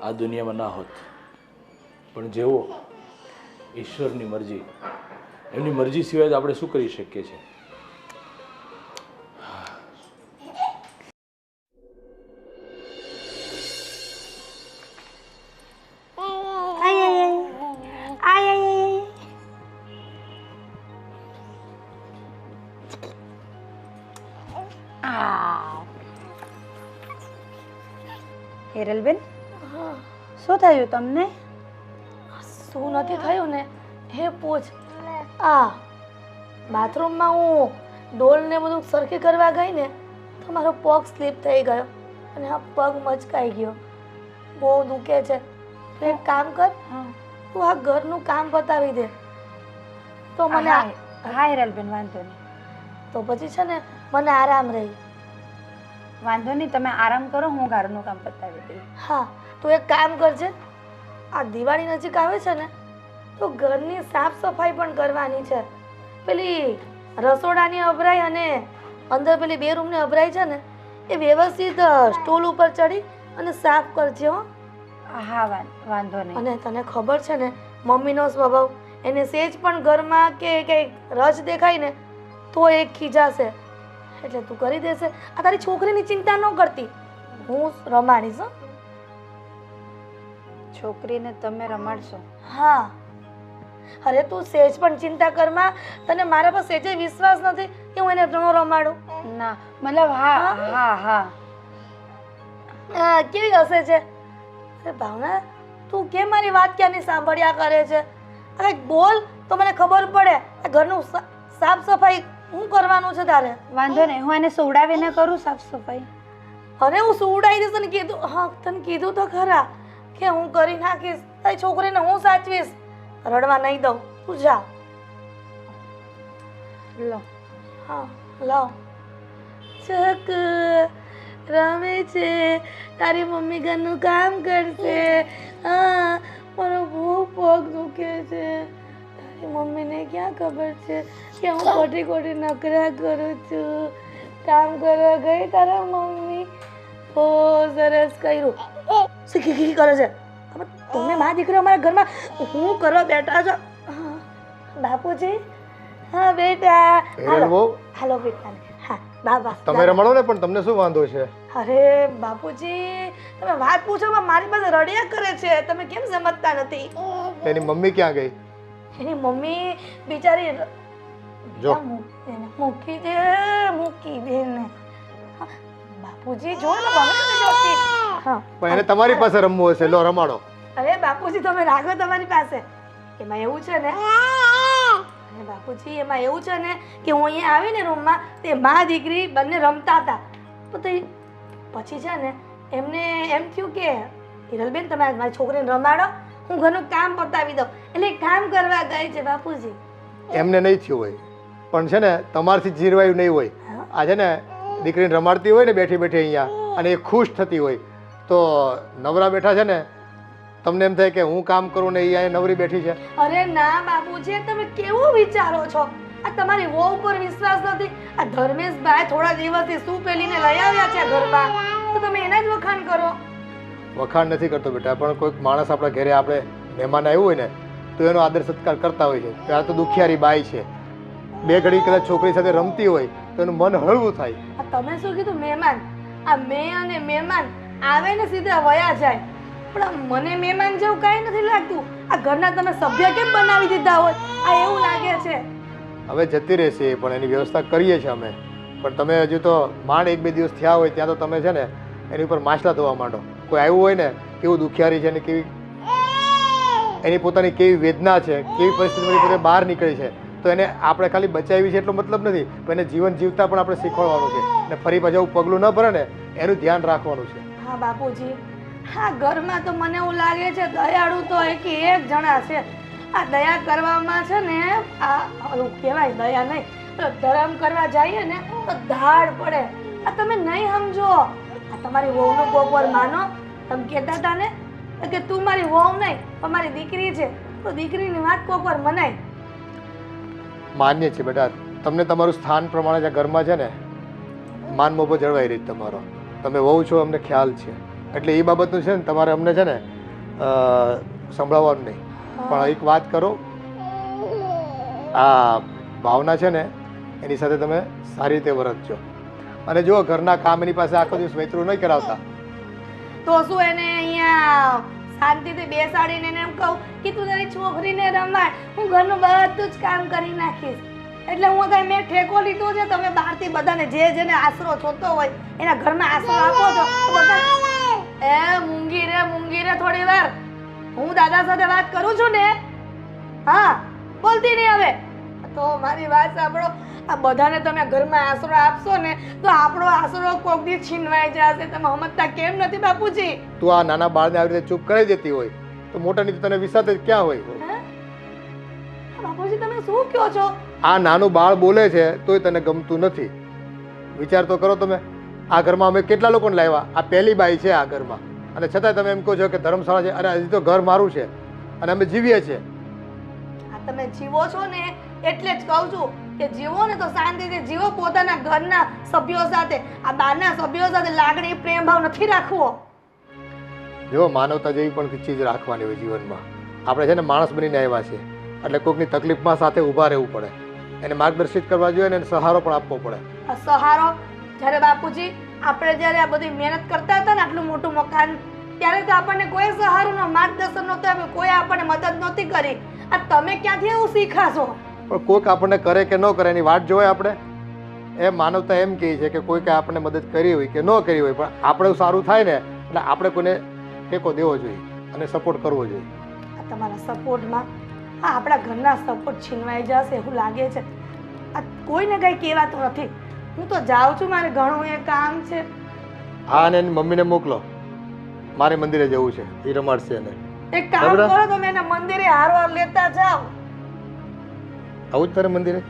આ દુનિયામાં ના હોત. પણ જેવો ઈશ્વરની મરજી, એમની મરજી સિવાય તો આપણે શું કરી શકીએ છીએ. હિરલબેન, શું થયું તમને? શું નથી થયું ને હે પૂછ. આ બાથરૂમમાં હું ડોલને બધું સરખી કરવા ગઈ ને તો મારો પગ સ્લીપ થઈ ગયો અને આ પગ મચકાઈ ગયો. બહુ દુખે છે. તો એક કામ કર, તું આ ઘરનું કામ પતાવી દે તો મને હા હિરલબેન, વાંધો નહીં. તો પછી છે ને મને આરામ રહી. વાંધો નહીં, તમે આરામ કરો, હું ઘરનું કામ પતાવી દઈશ. હા, તું એક કામ કરજે. આ દિવાળી નજીક આવે છે ને તો ઘરની સાફ સફાઈ પણ કરવાની છે. પેલી રસોડાની અભરાઈ અને અંદર પેલી બે રૂમની અભરાઈ છે ને એ વ્યવસ્થિત સ્ટૂલ ઉપર ચડી અને સાફ કરજે હો. હા વાંધો નહીં. અને તને ખબર છે ને મમ્મીનો સ્વભાવ, એને સેજ પણ ઘરમાં કે કંઈક રજ દેખાય ને તો એ ખીજાશે. એટલે તું કરી દેશે. આ તારી છોકરીની ચિંતા ન કરતી, હું રમાડીશ હો. છોકરીને તમે રમાડશો? હા. અરે તું સેજ પણ ચિંતા કરમાં. તને મારા પર સેજે વિશ્વાસ નથી કે હું એને ન રમાડું? ના, મતલબ હા હા હા. કેવી હશે છે? અરે ભાવના, તું કેમ મારી વાત ક્યાંની સાંભળ્યા કરે છે? અરે બોલ તો મને ખબર પડે. આ ઘરનું સાફ સફાઈ હું કરવાનું છે તારે. વાંધો નહીં, હું એને સુવડાવીને કરું સાફ સફાઈ. અરે હું સુવડાવી દઈશ. તને કીધું, હા તને કીધું તો ખરા કે હું કરી નાખીશ. તારી છોકરીને હું સાચવીશ. રડવા નહીં દઉં. તું જા. લો. હા લાવ. ચક રમે છે. તારી મમ્મી ઘરનું કામ કરશે. હા, મારો બહુ પગ દુખે છે. તારી મમ્મીને ક્યાં ખબર છે કે હું ખોટી ખોટી નકરા કરું છું. કામ કરવા ગઈ તારા મમ્મી, બહુ સરસ કર્યું. શીખી કરે છે. તમે મા દીકરી અમારા ઘરમાં હું કરવા બેઠા છો? બાપુજી. હા બેટા. હાલો બેટા. હા બાબા. તમે રમાડો ને, પણ તમને શું વાંધો છે? અરે બાપુજી, તમે વાત પૂછો મારી પાસે રડ્યા કરે છે. તમે કેમ સમજતા નથી? એની મમ્મી ક્યાં ગઈ? એની મમ્મી બિચારી જો મૂકી દે ને. બાપુજી જો ને બગડે જોતી. હા પણ એને તમારી પાસે રમવું હશે. લો રમાડો. અરે બાપુજી તમે રાખો તમારી પાસે. એમાં એવું છે ને, અરે બાપુજી એમાં એવું છે ને કે હું અહીંયા આવીને રૂમમાં તે મા દીકરી બંને રમતા હતા. પછી છે ને એમને એમ થયું કે હિરલબેન તમે મારી છોકરીને રમાડો, હું ઘરનું કામ પતાવી દઉં. એટલે કામ કરવા ગઈ છે બાપુજી. એમને નહીં થયું હોય, પણ છે ને તમારથી જીરવાયું નહીં હોય. આ છે ને દીકરીને રમાડતી હોય ને બેઠી બેઠી અહીંયા, અને એ ખુશ થતી હોય તો નવરા બેઠા છે ને તમને એમ થાય કે હું કામ કરું ને એ અહીંયા નવરી બેઠી છે. અરે ના બાપુજી, તમે કેવું વિચારો છો? આ તમારી વહુ ઉપર વિશ્વાસ નથી? આ ધર્મેશભાઈ થોડા દિવસથી શું પેલીને લઈ આવ્યા છે ઘરમાં, તો તમે એના જ વખાણ કરો. વખાણ નથી કરતો બેટા, પણ કોઈક માણસ આપણા ઘરે આપણે મહેમાન આવ્યું હોય ને તો એનો આદર સત્કાર કરતા હોય છે. આ તો દુખિયારી બાઈ છે, બે ઘડી કદાચ છોકરી સાથે રમતી હોય તો એનું મન હળવું થાય. આ તમે શું કીધું? મહેમાન. આ મેં અને મહેમાન આવે ને સીધા વયા જાય. પણ મને મહેમાન જેવું કાંઈ નથી લાગતું. આ ઘરના તમે સભ્ય કેમ બનાવી દીધા હોય આ એવું લાગે છે. હવે જતી રહેશે પણ એની વ્યવસ્થા કરીએ છીએ અમે. પણ તમે હજુ તો માંડ 1-2 દિવસ થયા હોય ત્યાં તો તમે છે ને એની ઉપર માછલા ધોવા માંડો. કોઈ આવ્યું હોય ને કેવું દુખિયારી છે અને કેવી એની પોતાની કેવી વેદના છે, કેવી પરિસ્થિતિમાંથી પોતે બહાર નીકળી છે. તો એને આપણે ખાલી બચાવી છે એટલો મતલબ નથી, પણ એને જીવન જીવતા પણ આપણે શીખવાડવાનું છે. અને ફરી પાછું આવું પગલું ન ભરે ને એનું ધ્યાન રાખવાનું છે. હા બાપુજી, હા ઘરમાં તો મને એવું લાગે છે દયાળુ તો એક જણા છે. આ દયા કરવામાં છે ને આ ઓલું કહેવાય દયા નહીં, તો ધર્મ કરવા જઈએ ને તો ધાડ પડે. આ તમે નહીં સમજો. આ તમારી વહુનું કોક વાર માનો. તમે કહેતા હતા ને કે તું મારી વહુ નહીં પણ મારી દીકરી છે, તો દીકરીની વાત કોક વાર મનાય. માન્ય છે બેટા, તમને તમારું સ્થાન પ્રમાણે જે ઘરમાં છે ને માન મોભો જળવાઈ રહી તમારો. તમે વહુ છો અમને ખ્યાલ છે, એટલે એ બાબતનું છે ને તમારે અમને છે ને સંભળાવવાનું નહીં. પણ એક વાત કરો, આ ભાવના છે ને એની સાથે તમે સારી રીતે વર્તજો. અને જો ઘરના કામ એની પાસે આખો દિવસ વેતરું નહીં કરાવતા. તો શું એને અહીંયા શાંતિથી બેસાડીને એને એમ કહું કે તું તારી છોકરીને રમાડ, હું ઘરનું બધું જ કામ કરી નાખીશ. એટલે હું કઈ મેં ઠેકો લીધો છે, તમે બહારથી બધાને જે જેને આશરો જોતો હોય એના ઘરમાં આશરો આપો છો. બધા એ મૂંગી રે થોડી વાર. હું દાદા સાથે વાત કરું છું ને. હા બોલતી નહીં હવે. તો મારી વાત સાંભળો, આ બધાને તમે ઘરમાં આશરો આપશો ને તો આપણો આશરો કોક દી છીનવાઈ જશે. તમે સમજતા કેમ નથી બાપુજી? તું આ નાના બાળને આવી રીતે ચૂપ કરી દેતી હોય તો મોટાની તને વિશ્વાસ જ ક્યાં હોય? બાપુજી તમે શું કહો છો? આ નાનું બાળ બોલે છે તોય તને ગમતું નથી. વિચાર તો કરો તમે. આ ઘરમાં અમે કેટલા લોકોને લાવ્યા, આ પહેલી બાઈ છે આ ઘરમાં, અને છતાંય તમે એમ કહો છો કે ધર્મશાળા છે. અરે હજી તો ઘર મારું છે અને અમે જીવીએ છીએ. આ તમે જીવો છો ને એટલે જ કહું છું કે જીવો ને તો શાંતિથી જીવો, પોતાના ઘરના સભ્યો સાથે. આ બહારના સભ્યો સાથે લાગણી પ્રેમ ભાવ નથી રાખવો. જો માનવતા જેવી પણ ચીજ રાખવાની હોય જીવનમાં. આપણે છે ને માણસ બનીને આવ્યા છે, એટલે કોઈકની તકલીફમાં સાથે ઊભા રહેવું પડે, એને માર્ગદર્શિત કરવા જોઈએ અને એને સહારો પણ આપવો પડે. આ સહારો જ્યારે બાપુજી આપણે જ્યારે આ બધી મહેનત કરતા હતા ને આટલું મોટું મકાન, ત્યારે તો આપણને કોઈ સહારો માર્ગદર્શન નહોતું આપ્યું, કોઈ આપણને મદદ નહોતી કરી. આ તમે ક્યાંથી એવું શીખાશો? પણ કોઈક આપણને કરે કે ન કરે એની વાટ જોવાય આપણે. એ માનવતા એમ કહે છે કે કોઈકે આપણને મદદ કરી હોય કે ન કરી હોય, પણ આપણે સારું થાય ને એટલે આપણે કોઈને ટેકો દેવો જોઈએ અને સપોર્ટ કરવો જોઈએ. આ તમારા સપોર્ટમાં આ આપણા ઘરના સપોર્ટ છીનવાઈ જશે એવું લાગે છે. આ કોઈને કંઈ કહેવાતું નથી. હું તો જાઉં છું, મારે ઘણું એ કામ છે. હા, અને એની મમ્મીને મોકલો, મારે મંદિરે જવું છે, એ રમાડશે એને. એક કામ કરો, તમે એને મંદિરે હારવાર લેતા જાઓ. આવું જ તારે મંદિરે?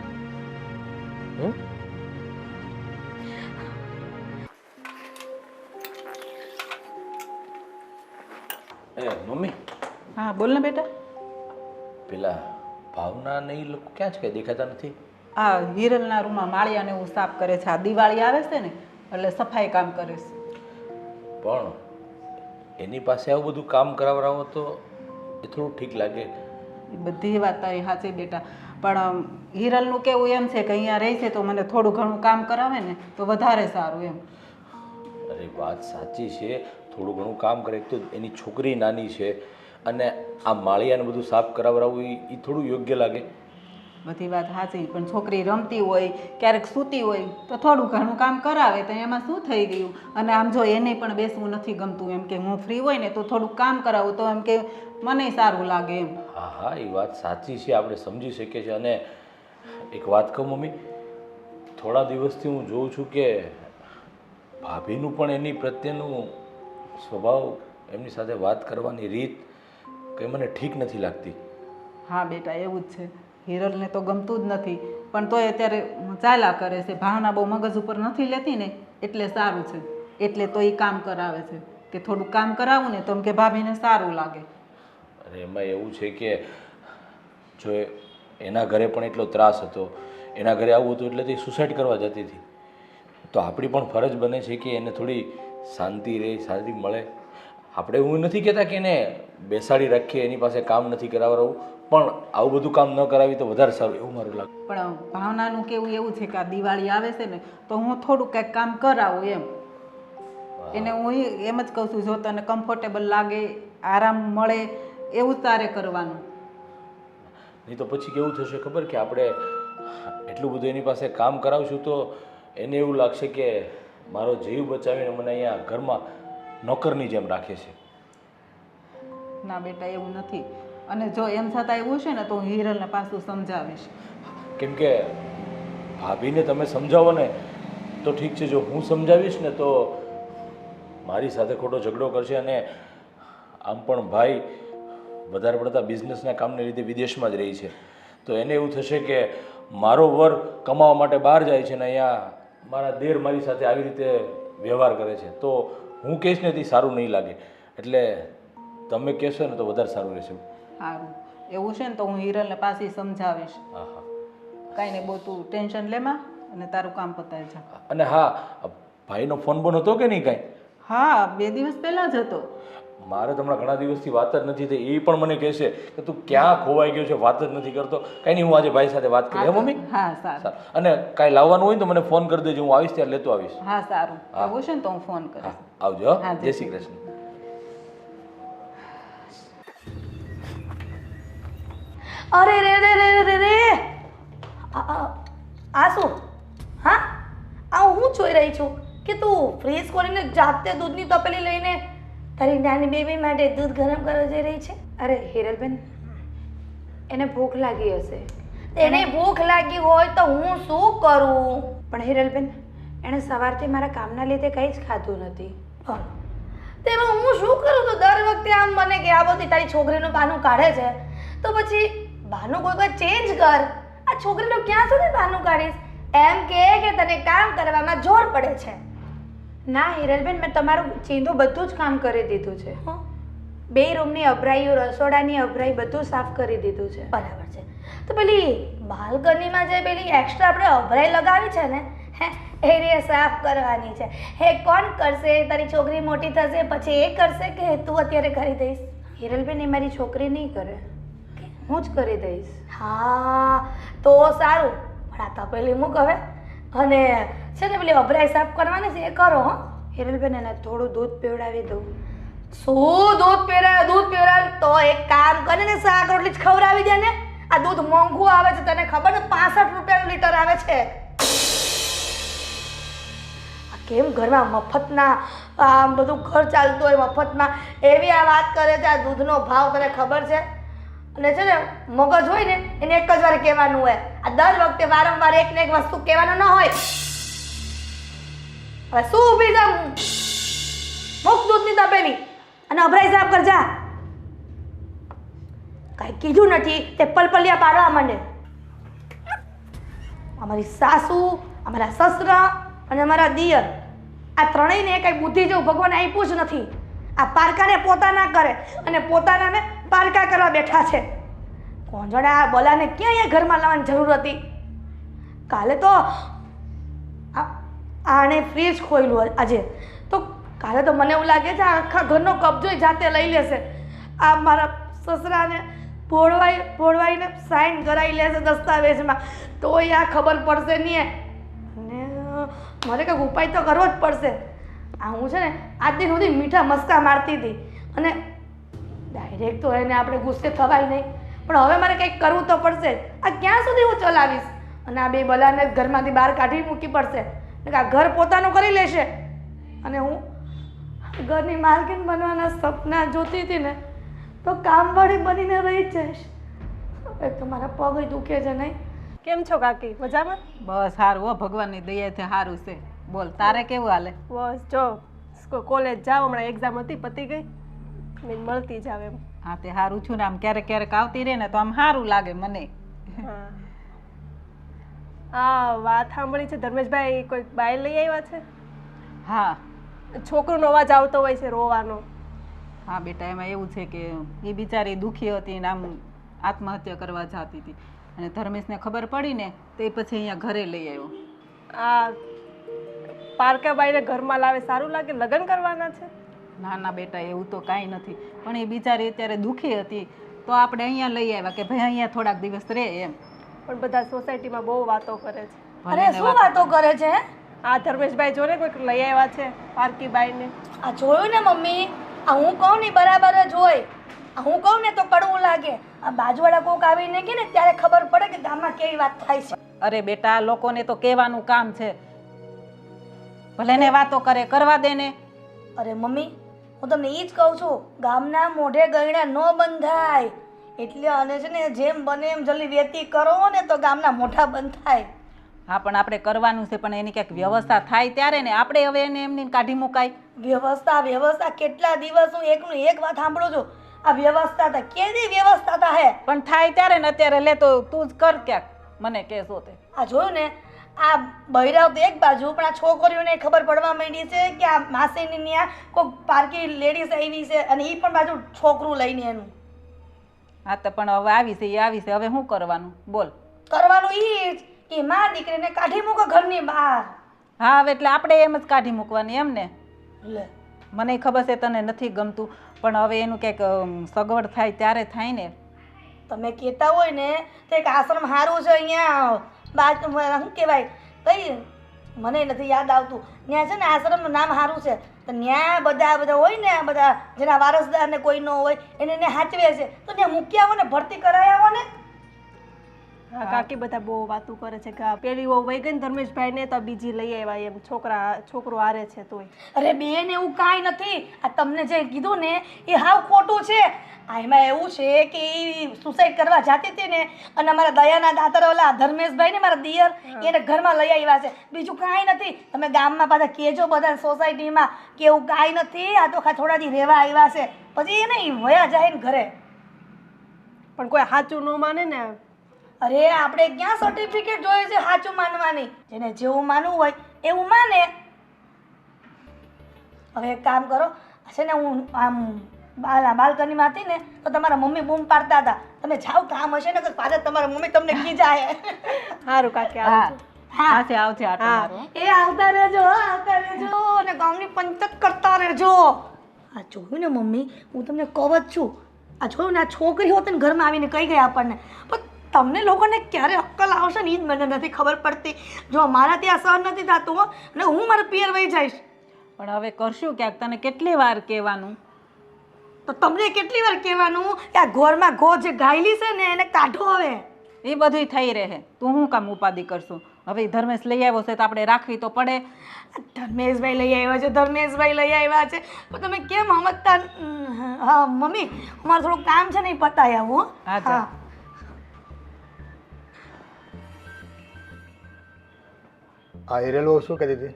એ મમ્મી. હા બોલ ને બેટા. પેલા ભાવના ને એ લોકો ક્યાં છે, કઈ દેખાતા નથી? આ હિરલના રૂમમાં માળિયાને એવું સાફ કરે છે. આ દિવાળી આવે છે ને એટલે સફાઈ કામ કરે છે. પણ એની પાસે આવું બધું કામ કરાવરાવો તો એ થોડું ઠીક લાગે. એ બધી વાત તારી સાચી બેટા, પણ હિરલનું કેવું એમ છે કે અહીંયા રહે છે તો મને થોડું ઘણું કામ કરાવે ને તો વધારે સારું એમ. અરે વાત સાચી છે, થોડું ઘણું કામ કરે. તો એની છોકરી નાની છે અને આ માળિયાને બધું સાફ કરાવરાવવું એ થોડું યોગ્ય લાગે. બધી વાત સાચી, પણ છોકરી રમતી હોય ક્યારેક સૂતી હોય તો થોડું ઘણું કામ કરાવે તો એમાં શું થઈ ગયું. અને આમ જો એને પણ બેસવું નથી ગમતું, એમ કે હું ફ્રી હોય ને તો થોડુંક કામ કરાવું તો એમ કે મને સારું લાગે એમ. હા હા, એ વાત સાચી છે, આપણે સમજી શકીએ છીએ. અને એક વાત કહું મમ્મી, થોડા દિવસથી હું જોઉં છું કે ભાભીનું પણ એની પ્રત્યેનું સ્વભાવ, એમની સાથે વાત કરવાની રીત કંઈ મને ઠીક નથી લાગતી. હા બેટા એવું જ છે. હિરલને તો ગમતું જ નથી, પણ તોય અત્યારે ચાલ્યા કરે છે. ભાવના બહુ મગજ ઉપર નથી લેતી ને એટલે સારું છે. એટલે તો એ કામ કરાવે છે કે થોડુંક કામ કરાવું ને તો એમ કે ભાભીને સારું લાગે. અને એમાં એવું છે કે જો એના ઘરે પણ એટલો ત્રાસ હતો, એના ઘરે આવું હતું એટલે તે સુસાઇડ કરવા જતી હતી. તો આપણી પણ ફરજ બને છે કે એને થોડી શાંતિ રહે, શાંતિ મળે. આપણે એવું નથી કહેતા કે એને બેસાડી રાખીએ, એની પાસે કામ નથી કરાવડાવવું, પણ આવું બધું કામ ન કરાવી તો વધારે સારું, એવું મારું લાગે. પણ ભાવનાનું કેવું એવું છે કે આ દિવાળી આવે છે ને તો હું થોડુંક કંઈક કામ કરાવું એમ. એને હું એમ જ કહું છું, જો તને કમ્ફર્ટેબલ લાગે, આરામ મળે એવું તારે કરવાનું. નહીં તો પછી કેવું થશે ખબર, કે આપણે એટલું બધું એની પાસે કામ કરાવશું તો એને એવું લાગશે કે મારો જીવ બચાવીને મને અહીંયા ઘરમાં નોકરની જેમ રાખે છે. ના બેટા એવું નથી. અને જો એમ છતાં એવું છે ને તો હું હિરલને પાછું સમજાવીશ. કેમ કે ભાભીને તમે સમજાવો ને તો ઠીક છે, જો હું સમજાવીશ ને તો મારી સાથે ખોટો ઝઘડો કરશે. અને આમ પણ ભાઈ વધારે પડતા બિઝનેસના કામને લીધે વિદેશમાં જ રહી છે, તો એને એવું થશે કે મારો વર કમાવા માટે બહાર જાય છે ને અહીંયા મારા દેર મારી સાથે આવી રીતે વ્યવહાર કરે છે, તો હું કહીશ ને તે સારું નહીં લાગે. એટલે તમે કહેશો ને તો વધારે સારું રહેશે. સારું, એવું છે ને તો હું હિરલને પાછી સમજાવીશ. હા હા. કાંઈ નહીં, બહુ તું ટેન્શન લેમાં અને તારું કામ પતાવી જા. અને હા, ભાઈનો ફોન બોન હતો કે નહીં કાંઈ? હા, 2 દિવસ પહેલાં જ હતો. મારે તો હમણાં ઘણા દિવસથી વાત જ નથી થઈ. એ પણ મને કહેશે કે તું ક્યાં ખોવાઈ ગયો છે, વાત જ નથી કરતો. કાંઈ નહીં, હું આજે ભાઈ સાથે વાત કરી. હે મમ્મી? હા સારું. સારું. અને કાંઈ લાવવાનું હોય ને તો મને ફોન કરી દેજો, હું આવીશ ત્યારે લેતો આવીશ. હા સારું, એવું છે ને તો હું ફોન કરીશ. હા, આવજો. હો. હા, જય શ્રી કૃષ્ણ. અરે રે રે રે રે રે આ શું? હા, આ હું જોઈ રહી છું કે તું ફ્રીઝ કરીને જાતે દૂધની તપેલી લઈને તારી નાની બેબી માટે દૂધ ગરમ કરવા જઈ રહી છે. અરે હિરલબેન, એને ભૂખ લાગી હશે. એને ભૂખ લાગી હોય તો હું શું કરું? પણ હિરલબેન, એણે સવારથી મારા કામના લીધે કંઈ જ ખાધું નથી. તેમાં હું શું કરું? તો દર વખતે આમ મને કે આ બધી તારી છોકરીનું બહાનું કાઢે છે, તો પછી બહાનું કોઈ કોઈ ચેન્જ કર. આ છોકરીનું ક્યાં સુધી બહાનું કાઢીશ? એમ કે તને કામ કરવામાં જોર પડે છે. ના હિરલબેન, મેં તમારું ચીંધું બધું જ કામ કરી દીધું છે. 2 રૂમની અભરાઈઓ, રસોડાની અભરાઈ બધું સાફ કરી દીધું છે. બરાબર છે. તો પેલી બાલ્કનીમાં જે પેલી એક્સ્ટ્રા આપણે અભરાઈ લગાવી છે ને, હે એ સાફ કરવાની છે. હે કોણ કરશે? તારી છોકરી મોટી થશે પછી એ કરશે કે તું અત્યારે કરી દઈશ? હિરલબેન, એ મારી છોકરી નહીં કરે, હું જ કરી દઈશ. હા તો સારું, પણ આ તપેલી મૂક હવે. અને છે ને પેલી અભરાઈ સાફ કરવાની છે એ કરો. હો હિરલબેન, એને થોડું દૂધ પીવડાવી દઉં. શું દૂધ પીવડાવે? તો એક કામ કરે ને, શાક રોટલી જ ખવડાવી દે ને. આ દૂધ મોંઘું આવે છે, તને ખબર છે? 65 રૂપિયાનું લીટર આવે છે. આ કેમ ઘરમાં મફતના આમ બધું ઘર ચાલતું હોય મફતમાં એવી આ વાત કરે છે? આ દૂધનો ભાવ તને ખબર છે? અને છે ને મગજ હોય ને એને એક જ વાર કહેવાનું હોય. આ દર વખતે વારંવાર એક ને એક વસ્તુ કહેવાનું ન હોય. હવે શું ઊભી છે? મૂક દૂધની તપેલી અને અભરાઈ સાફ કર જા. કાંઈ કીધું નથી તે પલપલિયા પાડવા માંડે. અમારી સાસુ, અમારા સસરા અને અમારા દિયર, આ ત્રણેયને કાંઈ બુદ્ધિ જેવું ભગવાન આપ્યું જ નથી. આ પારકાને પોતાના કરે અને પોતાનાને પારકા કરવા બેઠા છે. કોણ જાણે આ બલાને ક્યાં અહીંયા ઘરમાં લાવવાની જરૂર હતી? કાલે તો આણે ફ્રીજ ખોલ્યું આજે, તો કાલે તો મને એવું લાગે છે આખા ઘરનો કબજો જાતે લઈ લેશે. આ મારા સસરાને ભોળવાઈને સાઈન કરાવી લેશે દસ્તાવેજમાં, તોય આ ખબર પડશે નહીં. અને મારે કંઈક ઉપાય તો કરવો જ પડશે. આ હું છે ને આજ દિન સુધી મીઠા મસ્કા મારતી હતી અને ડાયરેક્ટ તો એને આપણે ગુસ્સે થવાય નહીં, પણ હવે મારે કંઈક કરવું તો પડશે. આ ક્યાં સુધી હું ચલાવીશ? અને આ 2 બલાને ઘરમાંથી બહાર કાઢી મૂકી પડશે. આ ઘર પોતાનું કરી લેશે અને હું ઘરની માલકીન બનવાના સપના જોતી હતી ને, તો કામવાળી બનીને રહી જઈશ. હવે તો મારા પગ દુખે છે. નહીં કેમ છો કાકી? મજામાં? બસ સારું હો, ભગવાનની દયાથી સારું છે. બોલ, તારે કેવું હાલે? બસ જો કોલેજ જાવ, હમણાં એક્ઝામ હતી, પતી ગઈ, મેં મળતી જાવ એમ. હા તે સારું છું ને, આમ ક્યારેક ક્યારેક આવતી રહે ને તો આમ સારું લાગે મને. હા, વાત સાંભળી છે ધર્મેશભાઈ કોઈ બાઈ લઈ આવ્યા છે? હા છોકરોનો અવાજ આવતો હોય છે રોવાનો. હા બેટા, એમાં એવું છે કે એ બિચારી દુઃખી હતી ને આમ આત્મહત્યા કરવા જતી હતી, અને ધર્મેશને ખબર પડી ને તો એ પછી અહીંયા ઘરે લઈ આવ્યો. આ પારકાબાઈને ઘરમાં લાવે સારું લાગે? લગ્ન કરવાના છે? ના ના બેટા, એવું તો કાંઈ નથી, પણ એ બિચારી અત્યારે દુઃખી હતી તો આપણે અહીંયા લઈ આવ્યા કે ભાઈ અહીંયા થોડાક દિવસ રહે એમ. પણ બધા સોસાયટીમાં બહુ વાતો કરે છે. અરે શું વાતો કરે છે? આ ધર્મેશભાઈ જોને કોઈક લઈ આવ્યા છે પારકીબાઈને. આ જોયું ને મમ્મી, આ હું કહું ને બરાબર જ હોય. આ હું કહું ને તો કડવું લાગે. આ બાજુવાળા કોક આવીને કે ને ત્યારે ખબર પડે કે ગામમાં કેવી વાત થાય છે. અરે બેટા, લોકોને તો કહેવાનું કામ છે, ભલે ને વાતો કરે, કરવા દે ને. અરે મમ્મી, હું તમને એ જ કહું છું, ગામના મોઢે ગયણા ન બંધાય. એટલે અને છે ને જેમ બને એમ જલ્દી વેતી કરો ને તો ગામના મોઢા બંધ થાય. હા પણ આપણે કરવાનું છે, પણ એની ક્યાંક વ્યવસ્થા થાય ત્યારે ને આપણે હવે એને એમની કાઢી મુકાય. વ્યવસ્થા કેટલા દિવસ હું એકનું એક વાત સાંભળું છું. આ વ્યવસ્થા થાય કેદી વ્યવસ્થા થાય? પણ થાય ત્યારે ને અત્યારે લે તો તું જ કર ક્યાંક, મને કહેશો તે. આ જોયું ને, આ બૈરાવ તો એક બાજુ, પણ આ છોકરીઓને ખબર પડવા માંડી છે કે આ માસીની ત્યાં કોઈ પારકી લેડીઝ આવી છે અને એ પણ બાજુ છોકરું લઈને એનું. હા તો પણ હવે આવી છે, હવે શું કરવાનું બોલ? કરવાનું ઈ જ કે માં દીકરીને કાઢી મૂકો ઘરની બહાર. હા હવે એટલે આપણે એમ જ કાઢી મૂકવાની એમ ને? લે મને ખબર છે તને નથી ગમતું, પણ હવે એનું કંઈક સગવડ થાય ત્યારે થાય ને. તમે કહેતા હોય ને તો એક આશ્રમ સારું છે અહીંયા બાજુ, શું કહેવાય કઈ મને નથી યાદ આવતું, ત્યાં છે ને આશ્રમનું નામ સારું છે. તો ત્યાં બધા હોય ને, આ બધા જેના વારસદાર ને કોઈ ન હોય એને સાચવે છે, તો ત્યાં મૂકી આવો ને, ભરતી કરાવી આવો ને. હા કાકી બધા બહુ વાતું કરે છે કે પેલી વહુ વહી ગઈ ને ધર્મેશભાઈ ને તો બીજી લઈ આવ્યા એમ, છોકરો હારે છે તોય. અરે બેન એવું કાંઈ નથી. આ તમને જે કીધું ને એ હાવ ખોટું છે. આ એમાં એવું છે કે એ સુસાઇડ કરવા જતી હતી ને, અને અમારા દયાના દાતર ઓલા ધર્મેશભાઈ ને મારા દિયર એને ઘરમાં લઈ આવ્યા છે, બીજું કાંઈ નથી. તમે ગામમાં પાછા કહેજો બધા સોસાયટીમાં કે એવું કાંઈ નથી, આ તો થોડા દી રહેવા આવ્યા છે, પછી એ નહીં વયા જાય ને ઘરે. પણ કોઈ સાચું ન માને ને. અરે આપણે ક્યાં સર્ટિફિકેટ જોઈએ છે સાચું માનવાની? જેને જેવું માનવું હોય એવું માને. હવે એક કામ કરો, છે ને હું આમ બાલ્કનીમાં હતી ને તો તમારા મમ્મી બૂમ પાડતા હતા, તમે જાઓ કામ હશે ને તો પાછા તમારા મમ્મી તમને ખીજાય. સારું કાકી હા આવજો. આવશે આટો મારો. એ આવતા રહેજો અને ગામની પંચક કરતા રહેજો. આ જોયું ને મમ્મી, હું તમને કહું જ છું, આ જોયું ને આ છોકરી હોત ને ઘરમાં આવીને કહી ગઈ આપણને, પણ તમને લોકોને ક્યારે અક્કલ આવશે ને એ જ મને નથી ખબર પડતી. જો મારા ત્યાં સહન નથી થતું અને હું મારા પિયર વહી જઈશ. પણ હવે કરશું ક્યાંક, તને કેટલી વાર કહેવાનું? તો તમને કેટલી વાર કહેવાનું કે આ ઘરમાં ગો જે ગાયલી છે ને એને કાઢો. હવે એ બધું થઈ રહે, તું શું કામ ઉપાધિ કરશું? હવે ધર્મેશ લઈ આવ્યો છે તો આપણે રાખવી તો પડે. ધર્મેશભાઈ લઈ આવ્યા છે, ધર્મેશભાઈ લઈ આવ્યા છે, પણ તમે કેમ સમજતા? હા મમ્મી, અમારે થોડું કામ છે ને એ પતાવી આવું. હા ચાલ. આ હિરેલો શું કહેતી હતી?